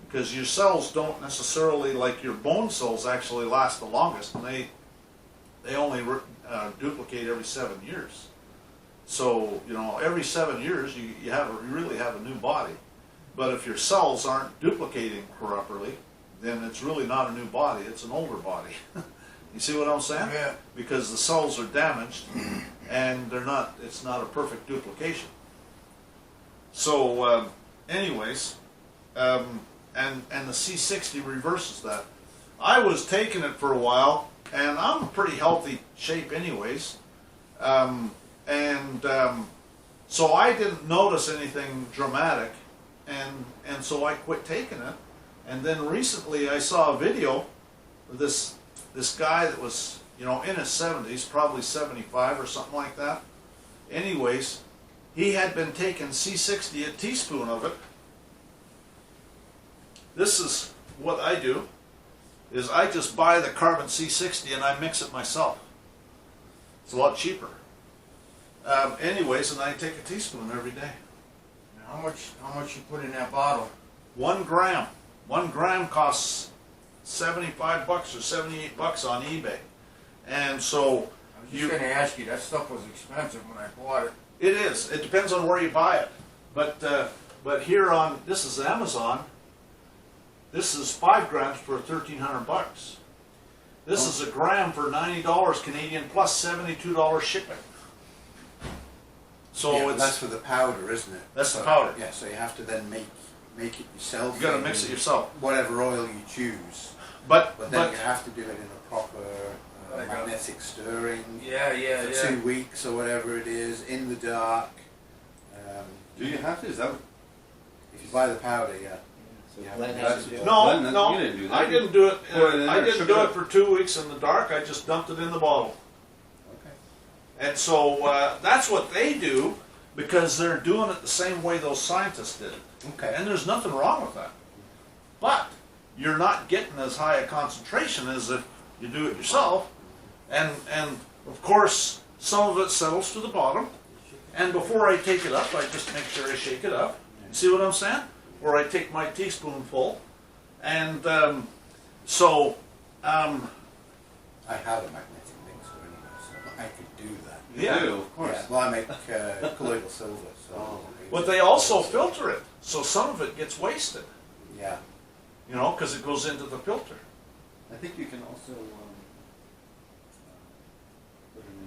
because your cells don't necessarily, like your bone cells, actually last the longest, and they only duplicate every 7 years. So, you know, every 7 years you really have a new body. But if your cells aren't duplicating properly, then it's really not a new body, it's an older body. You see what I'm saying? Yeah. Because the cells are damaged, and it's not a perfect duplication. So, anyways, and the C60 reverses that. I was taking it for a while, and I'm in pretty healthy shape anyways. So I didn't notice anything dramatic, and so I quit taking it. And then recently I saw a video of this guy that was, you know, in his 70s, probably 75 or something like that. Anyways, he had been taking C60, a teaspoon of it. This is what I do, is I just buy the carbon C60 and I mix it myself. It's a lot cheaper. Anyways, and I take a teaspoon every day. How much you put in that bottle? 1 gram. 1 gram costs $75 or $78 on eBay. And so I was just gonna ask you, that stuff was expensive when I bought it. It is. It depends on where you buy it. But here on, this is Amazon. This is 5 grams for $1,300. This is a gram for $90 Canadian plus $72 shipping. So Yeah, it's that's for the powder, isn't it? That's the So- powder. Yeah, so you have to then make it yourself. you got to mix it yourself. Whatever oil you choose, But but then you have to do it in a proper Like a- magnetic stirring Yeah, for 2 weeks or whatever it is in the dark. Do you have to? Is that what? If you buy the powder, yeah. So Yeah, Glenn that's- has to do it. no, Glenn, no, you didn't do that. I didn't do it. Pour it in I there, didn't shook do it it up. for 2 weeks in the dark. I just dumped it in the bottle. Okay. And so that's what they do because they're doing it the same way those scientists did it. Okay. And there's nothing wrong with that. But you're not getting as high a concentration as if you do it yourself. And of course, some of it settles to the bottom. And before I take it up, I just make sure I shake it up. See what I'm saying? Or I take my teaspoonful. And I have a magnetic mixer anyway, so I could do that. yeah. You do, of course. Yeah, well, I make colloidal silver, so. But they also filter it. So some of it gets wasted. Yeah. You know, because it goes into the filter. I think you can also put it in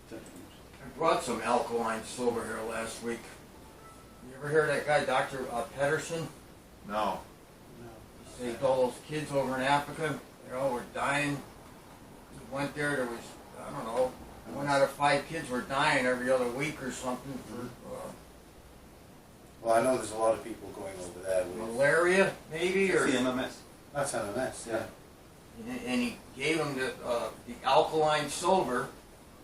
a centrifuge. I brought some alkaline silver here last week. You ever hear of that guy, Dr. Pedersen? No. He saved all those kids over in Africa. They all were dying. He went there, there was, I don't know, 1 out of 5 kids were dying every other week or something for Well, I know there's a lot of people going over there with. malaria, maybe, or It's the MMS. That's MMS, yeah. and he gave them the alkaline silver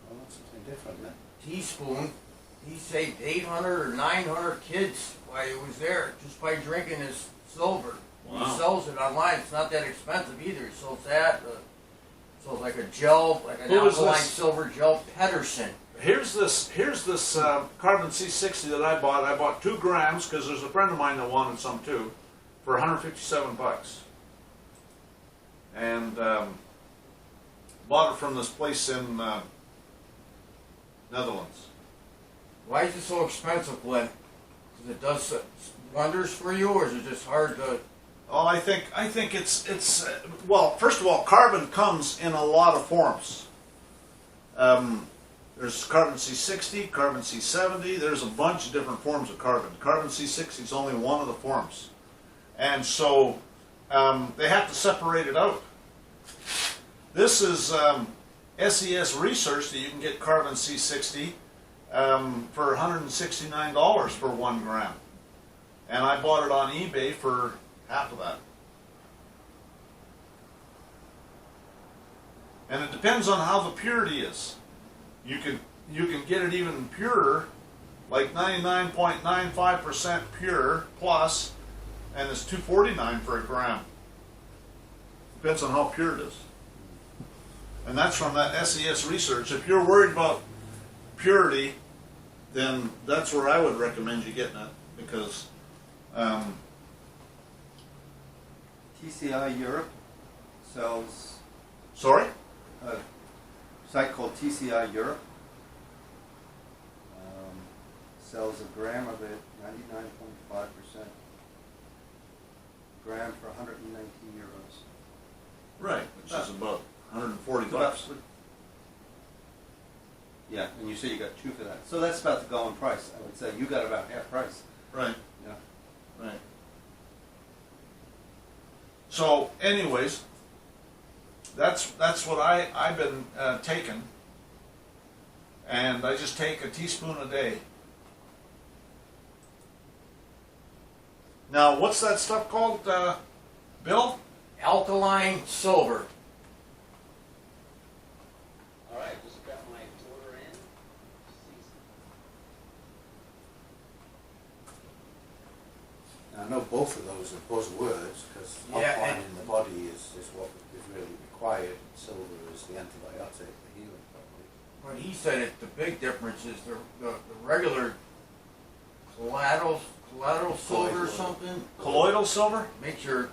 Well, that's something different then. teaspoon. He saved 800 or 900 kids while he was there just by drinking his silver. Wow. He sells it online. It's not that expensive either. He sells that. Sells like a gel, like an Who is alkaline this? silver gel. Pedersen. Here's this carbon C60 that I bought. I bought 2 grams because there's a friend of mine that wanted some too, for $157. And bought it from this place in Netherlands. Why is it so expensive, Glenn? Because it does wonders for you, or is it just hard to? Oh, I think it's well. First of all, carbon comes in a lot of forms. There's carbon C60, carbon C70. There's a bunch of different forms of carbon. Carbon C60 is only one of the forms, and so they have to separate it out. This is SES research that you can get carbon C60 for $169 for 1 gram, and I bought it on eBay for half of that. And it depends on how the purity is. You can get it even purer, like 99.95% pure plus, and it's $2.49 for a gram. Depends on how pure it is. And that's from that SES research. If you're worried about purity, then that's where I would recommend you getting it, because TCI Europe sells sorry? a site called TCI Europe. Sells a gram of it, 99.5%. Gram for 119 euros. Right, which is about $140. Yeah, and you say you got 2 for that. So that's about the going price. I would say you got about half price. Right. Yeah. Right. So, anyways, that's what I've been taking, and I just take a teaspoon a day. Now, what's that stuff called, Bill? Alkaline silver. All right, just got my order in. Now, I know both of those are buzzwords because Yeah, alkaline and- in the body is what is really required. Silver is the antibiotic, the healing probably. But he said it. The big difference is the regular collateral silver or Colloidal. something Colloidal silver? makes your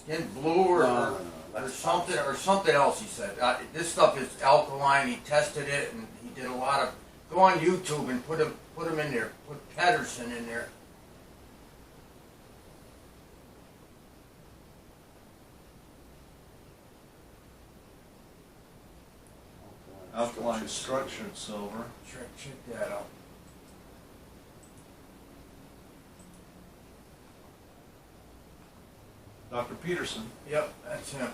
skin blue or. No, or something else. He said this stuff is alkaline. He tested it and he did a lot of. Go on YouTube and put him in there. Put Pedersen in there. Alkaline structured silver. Check that out. Dr. Peterson. Yep, that's him.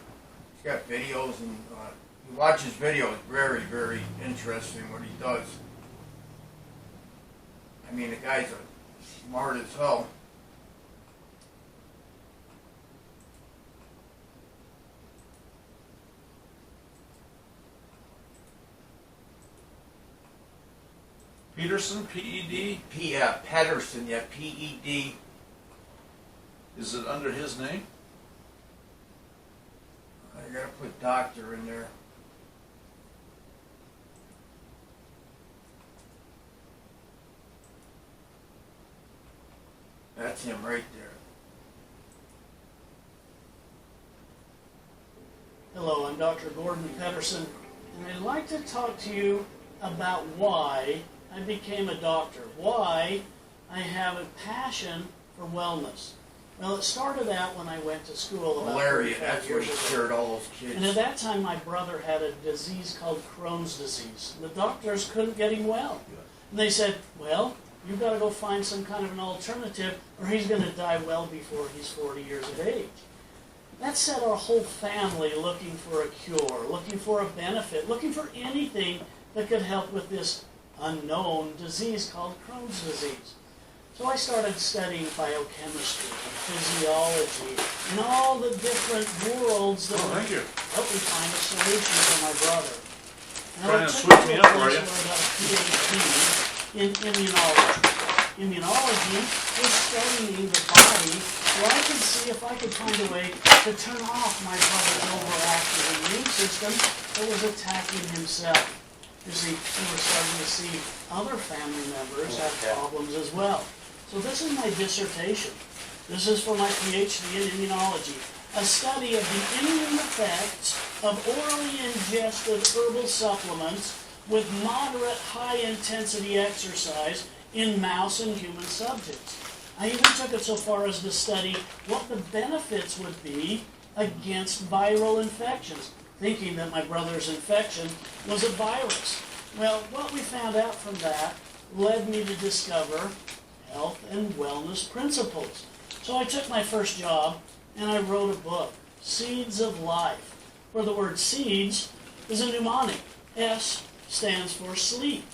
He's got videos and you watch his videos. Very, very interesting what he does. I mean, the guy's smart as hell. Peterson, P-E-D. Pedersen, yeah, P-E-D. Is it under his name? I gotta put doctor in there. That's him right there. Hello, I'm Dr. Gordon Pedersen, and I'd like to talk to you about why I became a doctor, why I have a passion for wellness. Well, it started out when I went to school about Malaria, 35 that's what years he ago. cured all those kids. And at that time, my brother had a disease called Crohn's disease. The doctors couldn't get him well. And they said, well, you've got to go find some kind of an alternative or he's going to die well before he's 40 years of age. That set our whole family looking for a cure, looking for a benefit, looking for anything that could help with this unknown disease called Crohn's disease. So I started studying biochemistry and physiology and all the different worlds that would Thank you. help me find a solution for my brother. Trying I to took switch it me to a up, are place you? where I got a PhD in immunology. Immunology is studying the body where I could see if I could find a way to turn off my brother's overactive immune system that was attacking himself. You see, we were starting to see other family members have problems as well. So this is my dissertation. This is for my PhD in immunology. A study of the immune effects of orally ingested herbal supplements with moderate high-intensity exercise in mouse and human subjects. I even took it so far as to study what the benefits would be against viral infections, thinking that my brother's infection was a virus. Well, what we found out from that led me to discover health and wellness principles. So I took my first job and I wrote a book, Seeds of Life, where the word seeds is a mnemonic. S stands for sleep.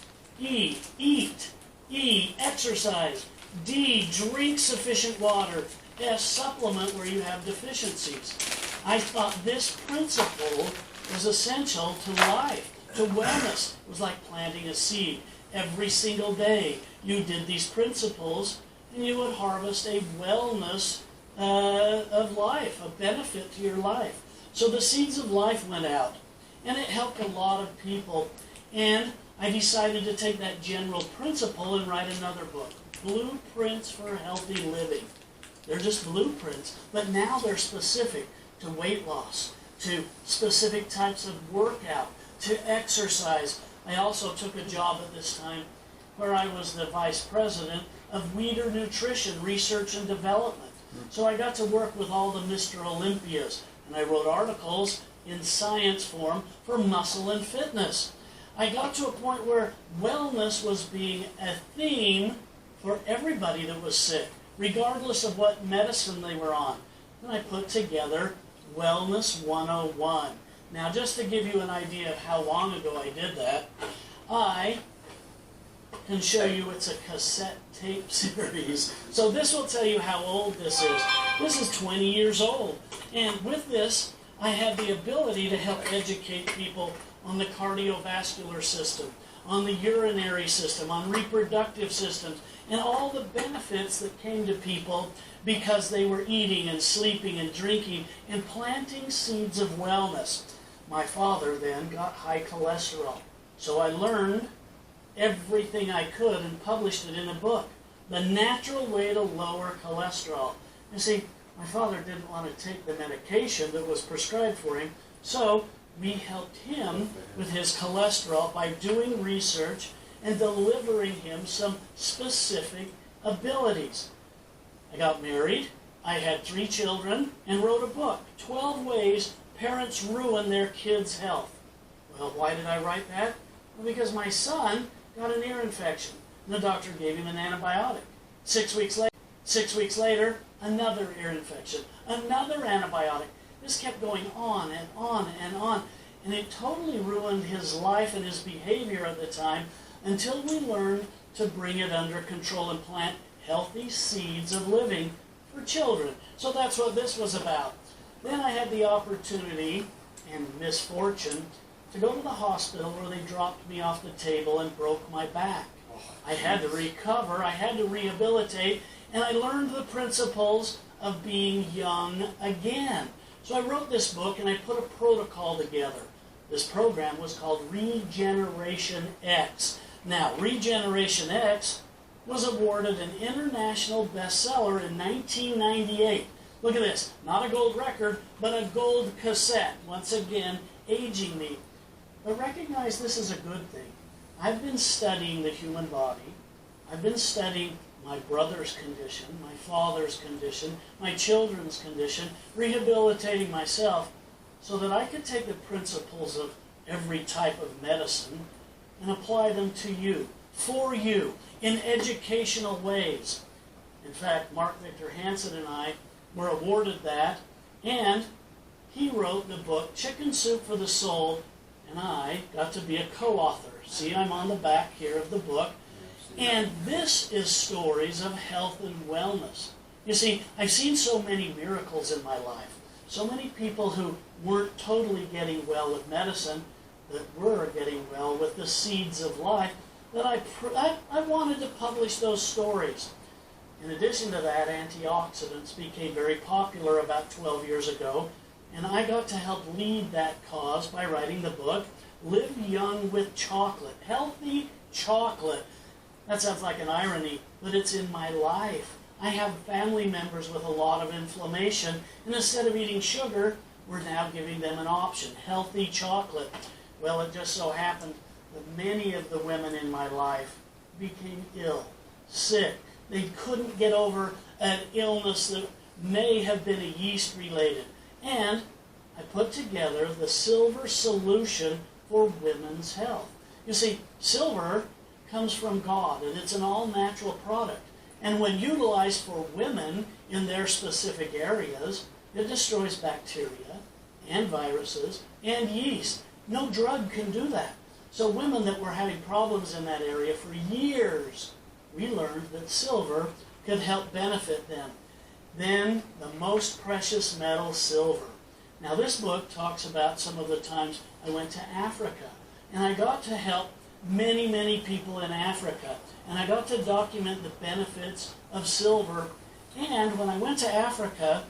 E, eat. E, exercise. D, drink sufficient water. S, supplement where you have deficiencies. I thought this principle was essential to life, to wellness. It was like planting a seed. Every single day you did these principles and you would harvest a wellness of life, a benefit to your life. So the Seeds of Life went out and it helped a lot of people. And I decided to take that general principle and write another book, Blueprints for Healthy Living. They're just blueprints, but now they're specific to weight loss, to specific types of workout, to exercise. I also took a job at this time where I was the vice president of Weeder Nutrition Research and Development. So I got to work with all the Mr. Olympias, and I wrote articles in science form for Muscle and Fitness. I got to a point where wellness was being a theme for everybody that was sick, regardless of what medicine they were on. And I put together Wellness 101. Now, just to give you an idea of how long ago I did that, I can show you it's a cassette tape series. So this will tell you how old this is. This is 20 years old. And with this, I have the ability to help educate people on the cardiovascular system, on the urinary system, on reproductive systems, and all the benefits that came to people because they were eating and sleeping and drinking and planting seeds of wellness. My father then got high cholesterol, so I learned everything I could and published it in a book, The Natural Way to Lower Cholesterol. You see, My father didn't want to take the medication that was prescribed for him, so we helped him with his cholesterol by doing research and delivering him some specific abilities. I got married, I had 3 children, and wrote a book, 12 Ways Parents Ruin Their Kids' Health. Well, why did I write that? Well, because my son got an ear infection, and the doctor gave him an antibiotic. 6 weeks later, another ear infection, another antibiotic. This kept going on and on and on, and it totally ruined his life and his behavior at the time until we learned to bring it under control and plant healthy seeds of living for children. So that's what this was about. Then I had the opportunity and misfortune to go to the hospital where they dropped me off the table and broke my back. I had to recover, I had to rehabilitate, and I learned the principles of being young again. So I wrote this book and I put a protocol together. This program was called Regeneration X. Now, Regeneration X was awarded an international bestseller in 1998. Look at this, not a gold record, but a gold cassette. Once again, aging me. But recognize this is a good thing. I've been studying the human body. I've been studying my brother's condition, my father's condition, my children's condition, rehabilitating myself so that I could take the principles of every type of medicine and apply them to you, for you, in educational ways. In fact, Mark Victor Hansen and I were awarded that, and he wrote the book Chicken Soup for the Soul, and I got to be a co-author. See, I'm on the back here of the book. And this is stories of health and wellness. You see, I've seen so many miracles in my life. So many people who weren't totally getting well with medicine, that were getting well with the seeds of life, that I wanted to publish those stories. In addition to that, antioxidants became very popular about 12 years ago, and I got to help lead that cause by writing the book, Live Young with Chocolate. Healthy chocolate. That sounds like an irony, but it's in my life. I have family members with a lot of inflammation, and instead of eating sugar, we're now giving them an option, healthy chocolate. Well, it just so happened that many of the women in my life became ill, sick. They couldn't get over an illness that may have been a yeast-related. And I put together the silver solution for women's health. You see, silver comes from God, and it's an all-natural product. And when utilized for women in their specific areas, it destroys bacteria and viruses and yeast. No drug can do that. So women that were having problems in that area for years, we learned that silver could help benefit them. Then the most precious metal, silver. Now this book talks about some of the times I went to Africa, and I got to help many, many people in Africa, and I got to document the benefits of silver. And when I went to Africa,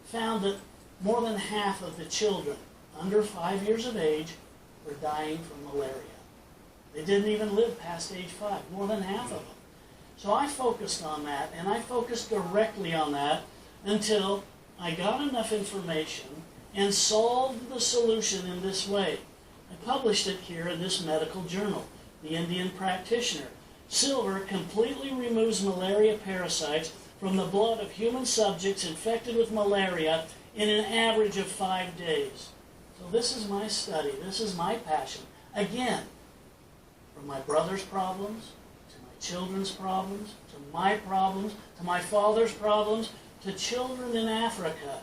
found that more than half of the children under 5 years of age were dying from malaria. They didn't even live past age 5, more than half of them. So I focused on that, and I focused directly on that until I got enough information and solved the solution in this way. I published it here in this medical journal, The Indian Practitioner. Silver completely removes malaria parasites from the blood of human subjects infected with malaria in an average of 5 days. So this is my study, this is my passion. Again, from my brother's problems, to my children's problems, to my problems, to my father's problems, to children in Africa.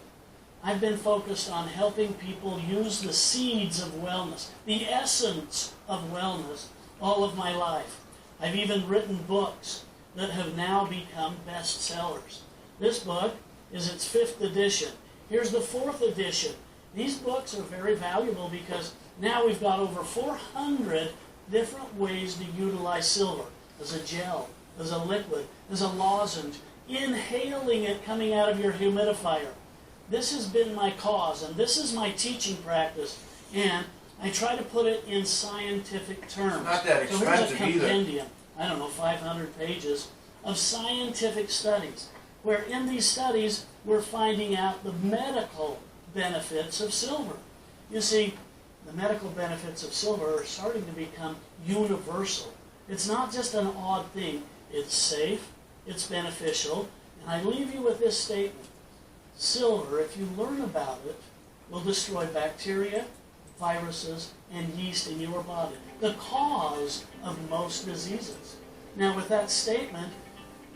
I've been focused on helping people use the seeds of wellness, the essence of wellness, all of my life. I've even written books that have now become bestsellers. This book is its 5th edition. Here's the 4th edition. These books are very valuable because now we've got over 400 different ways to utilize silver as a gel, as a liquid, as a lozenge, inhaling it coming out of your humidifier. This has been my cause, and this is my teaching practice, and I try to put it in scientific terms. It's not that So here's a expensive either. compendium, I don't know, 500 pages of scientific studies. where in these studies we're finding out the medical benefits of silver. You see, the medical benefits of silver are starting to become universal. It's not just an odd thing. It's safe, it's beneficial, and I leave you with this statement. Silver, if you learn about it, will destroy bacteria, viruses, and yeast in your body, the cause of most diseases. Now, with that statement,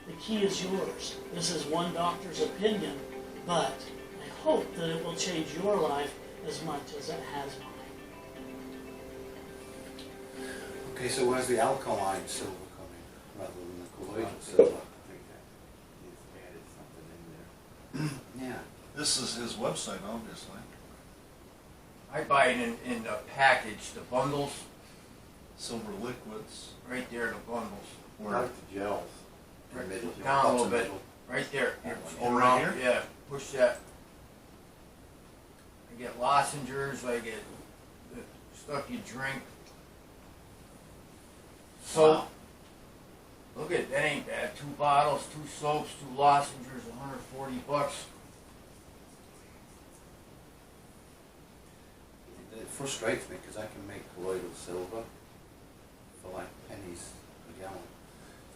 the key is yours. This is one doctor's opinion, but I hope that it will change your life as much as it has mine. Okay, so where's the alkaline silver coming rather than the colloidal I silver? think that he's added something in there. Yeah. This is his website, obviously. I buy it in the package, the bundles, Silver liquids. right there, the bundles. I like the gels. Right, Middle. down a little Bottom bit, middle. right there. Oh, right here? Yeah, push that. I get lozenges, I get the stuff you drink. Soap. Wow. Look at that, ain't bad. 2 bottles, 2 soaps, 2 lozenges, $140. It frustrates me because I can make colloidal silver for like pennies a gallon.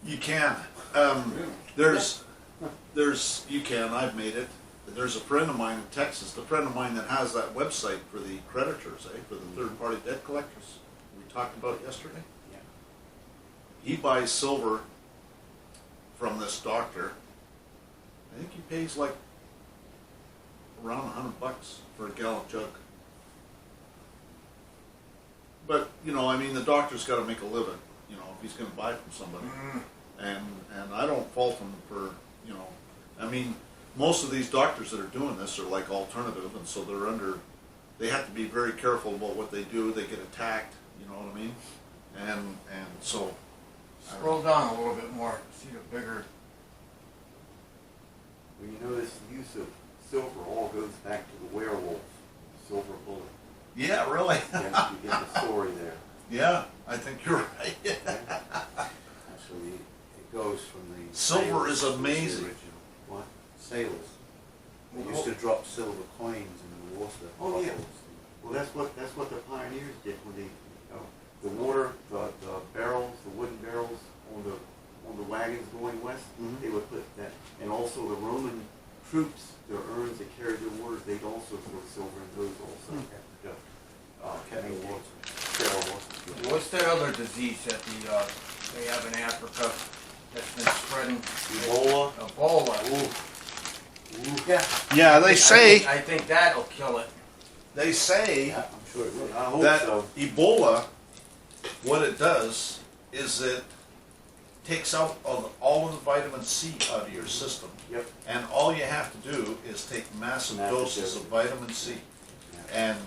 You can. You can. I've made it. There's a friend of mine in Texas, a friend of mine that has that website for the creditors, for the third-party debt collectors we talked about yesterday. Yeah. He buys silver from this doctor. I think he pays like around $100 for a gallon jug. But, I mean, the doctor's got to make a living, if he's going to buy from somebody. And I don't fault him for, I mean, most of these doctors that are doing this are like alternative, and so they have to be very careful about what they do. They get attacked, you know what I mean? And so. Scroll down a little bit more, see the bigger. Well, you notice the use of silver all goes back to the werewolf, silver bullet. Yeah, really? You get the story there. Yeah, I think you're right. Actually, it goes from the Silver is sailors to the amazing. original. What? Sailors. They used to drop silver coins in the water. Oh, yeah. bottles. Well, that's what the pioneers did when they, the water, the barrels, the wooden barrels on the wagons going west. Mhm. They would put that, and also the Roman troops, their urns that carried their waters, they'd also throw silver in those also. Kettle maintain- water. Kettle water. What's that other disease that they have in Africa that's been spreading? Ebola. Ebola. Yeah. Yeah, they say, I think that'll kill it. they say Yeah, I'm sure it will. I hope that so. Ebola, what it does is it takes out all of the vitamin C out of your system. Yep. And all you have to do is take massive Massive doses of doses. vitamin C. And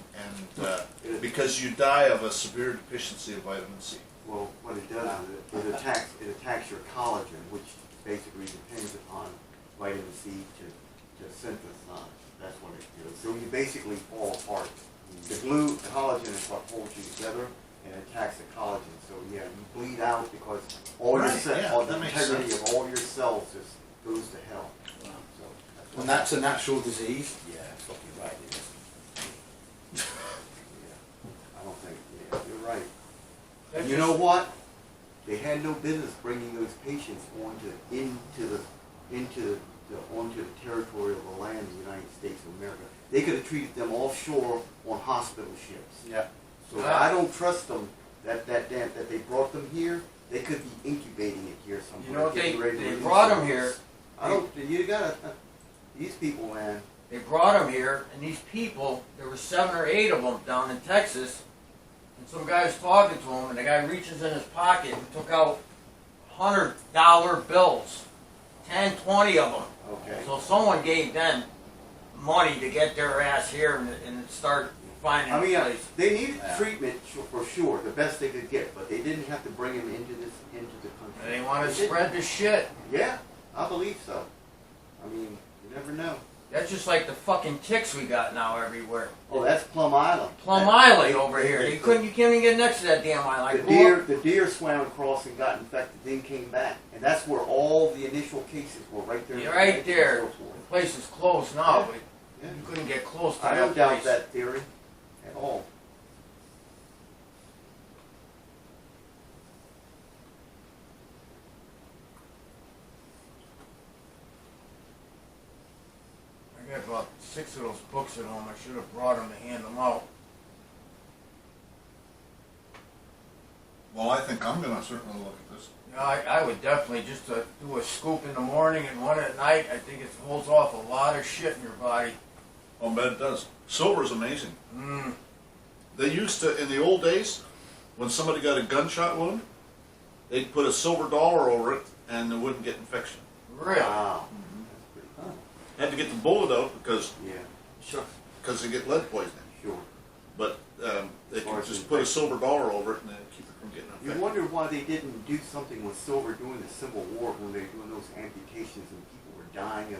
because you die of a severe deficiency of vitamin C. Well, what it does is it attacks your collagen, which basically depends upon vitamin C to synthesize. That's what it does. So you basically fall apart. The glue, the collagen is what holds you together and attacks the collagen. So yeah, you bleed out because all Right, your cells, yeah, all that the makes integrity sense. of all your cells just goes to hell. So what And that's a natural disease? Yeah, fucking right it is. I don't think, yeah, you're right. And you know what? They had no business bringing those patients onto the territory of the land of the United States of America. They could have treated them offshore on hospital ships. Yeah. So I don't trust them that they brought them here. They could be incubating it here somewhere. You know, getting ready to they release brought them. them here. I don't. You gotta. These people, man. They brought them here, and these people, there were 7 or 8 of them down in Texas, and some guy was talking to him, and the guy reaches in his pocket and took out $100 bills, 10, 20 of them. Okay. So someone gave them money to get their ass here and start finding I mean, a place. they needed Yeah. treatment for sure, the best they could get, but they didn't have to bring them into the country. And they want to didn't. spread the shit. Yeah, I believe so. I mean, you never know. That's just like the fucking ticks we got now everywhere. Oh, that's Plum Island. Plum Island over here. You can't even get next to that damn island. The deer swam across and got infected, then came back, and that's where all the initial cases were, right there. You're right there. The place is closed now, but Yeah. you couldn't get close to I that don't doubt place. that theory at all. I got about 6 of those books at home. I should have brought them to hand them out. Well, I think I'm gonna certainly look at this. Yeah, I would definitely just do a scoop in the morning and one at night. I think it holds off a lot of shit in your body. I'll bet it does. Silver's amazing. Mm. They used to, in the old days, when somebody got a gunshot wound, they'd put a silver dollar over it and they wouldn't get infection. Really? Wow. That's pretty cool. Had to get the bullet out because Yeah, they get lead poisoning. sure. But they As far could as just put a silver dollar over it and then keep it from getting You infected. wonder why they didn't do something with silver during the Civil War when they were doing those amputations and people were dying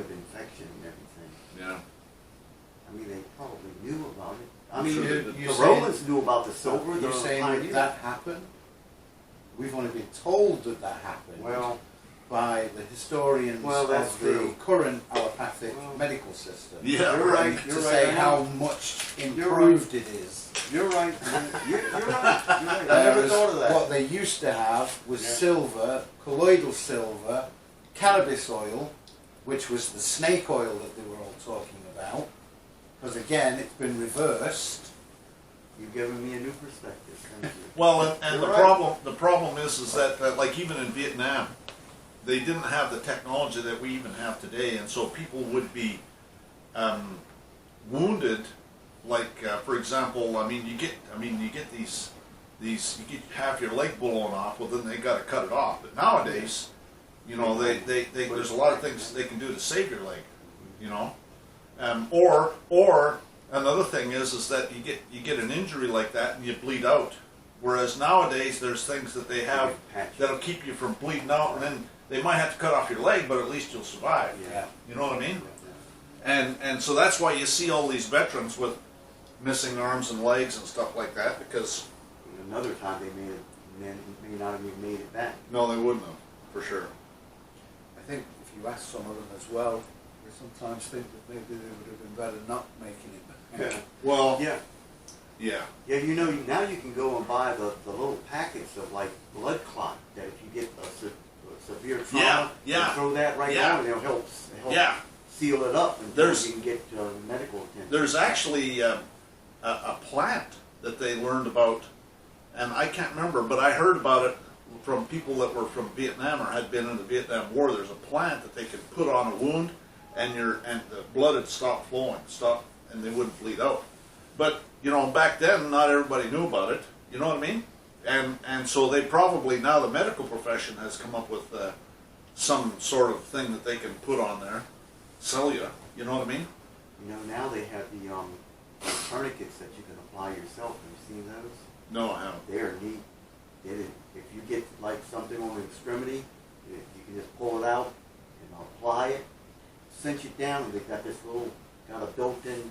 of infection and everything. Yeah. I mean, they probably knew about it. I I'm mean, sure they the did. Romans knew about the silver. You're the saying pioneers. that happened? We've only been told that that happened Well, by the historians Well, that's of the true. current allopathic Well, medical system. Yeah, you're right. To You're say right. how much You're improved it is. You're right. You're right. You're right. I never Whereas thought of that. what they used to have was Yeah. silver, colloidal silver, cannabis oil, which was the snake oil that they were all talking about. Because again, it's been reversed. You've given me a new perspective. Thank you. Well, and You're the right. problem is that like even in Vietnam, they didn't have the technology that we even have today, and so people would be wounded. Like for example, you get these you get half your leg blown off. Well, then they got to cut it off. But nowadays, they there's a lot of things they can do to save your leg. Or another thing is that you get an injury like that and you bleed out. Whereas nowadays there's things that they have that'll keep you from bleeding out, and then they might have to cut off your leg, but at least you'll survive. Yeah. You know what I mean? And so that's why you see all these veterans with missing arms and legs and stuff like that, because Another time they may not have even made it back. no, they wouldn't have, for sure. I think if you ask some of them as well, they sometimes think that maybe they would have been better not making it back. Well, Yeah. yeah. Yeah, now you can go and buy the little packets of like blood clot that if you get a severe trauma, Yeah. you throw that right Yeah. on and it'll help Yeah. seal it up until There's- you can get medical attention. There's actually a plant that they learned about, and I can't remember, but I heard about it from people that were from Vietnam or had been in the Vietnam War. There's a plant that they could put on a wound, and the blood would stop flowing, and they wouldn't bleed out. But back then, not everybody knew about it. You know what I mean? And so they probably now the medical profession has come up with some sort of thing that they can put on there, sell you. You know what I mean? Now they have the tourniquets that you can apply yourself. Have you seen those? No, I haven't. They're neat. If you get like something on an extremity, you can just pull it out and apply it, cinch it down, and they've got a built-in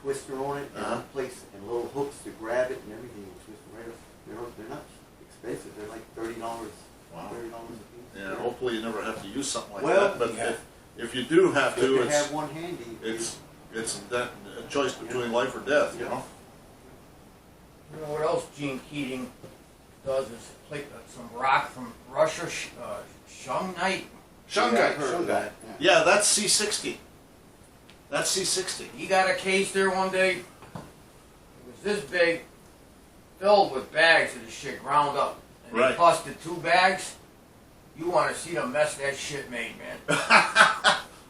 twister on it, and and little hooks to grab it and everything, and twist it right up. They're not expensive. They're like $30. Wow. $30 a piece. Yeah, hopefully you never have to use something like Well, that. But yeah. if you do have Good to, to have one handy. it's that a choice between life or death. You know. You know what else Gene Keating does is play some rock from Russia, Shungite. Shungite. Shungite. Yeah, that's C60. That's C60. He got a case there one day. It was this big, filled with bags of this shit ground up. And Right. they busted 2 bags. You want to see the mess that shit made, man.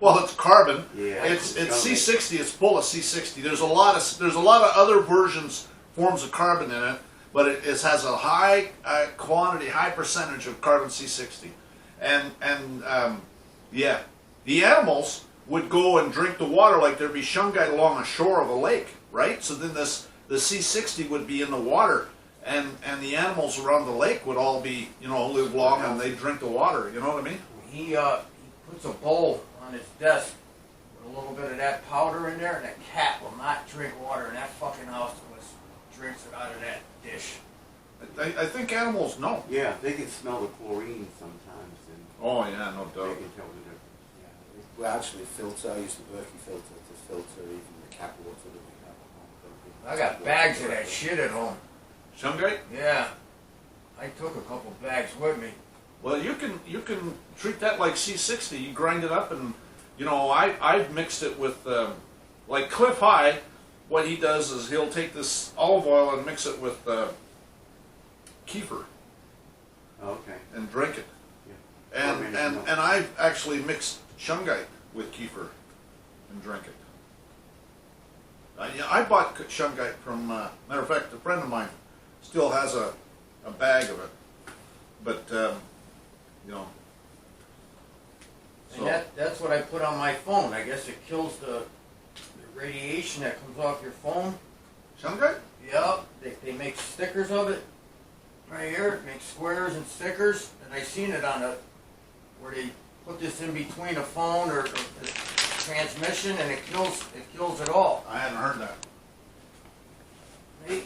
Well, it's carbon. Yeah. It's Shungite. C60. It's full of C60. There's a lot of other forms of carbon in it, but it has a high quantity, high percentage of carbon C60. And yeah, the animals would go and drink the water like there'd be shungite along the shore of a lake, right? So then the C60 would be in the water, and the animals around the lake would all be, live long and they drink the water. You know what I mean? He puts a bowl on his desk put a little bit of that powder in there, and that cat will not drink water in that fucking house unless it drinks it out of that dish. I think animals know. Yeah, they can smell the chlorine sometimes, and Oh yeah, no they doubt. can tell the difference. Yeah, we actually filter, I use the Berkey filter to filter even the cat water that we have at home. I got bags of that shit at home. Shungite? Yeah. I took a couple bags with me. Well, you can treat that like C60. You grind it up, and you know I've mixed it with like Cliff High. What he does is he'll take this olive oil and mix it with kefir Oh, okay. and drink it. Yeah. And I've actually mixed shungite with kefir and drink it. Yeah, I bought shungite from, matter of fact, a friend of mine still has a bag of it. But, you know. And that's what I put on my phone. I guess it kills the radiation that comes off your phone. Shungite? Yep. They make stickers of it. Right here, it makes squares and stickers. And I seen it on where they put this in between a phone or the transmission, and it kills it all. I hadn't heard that. Hey,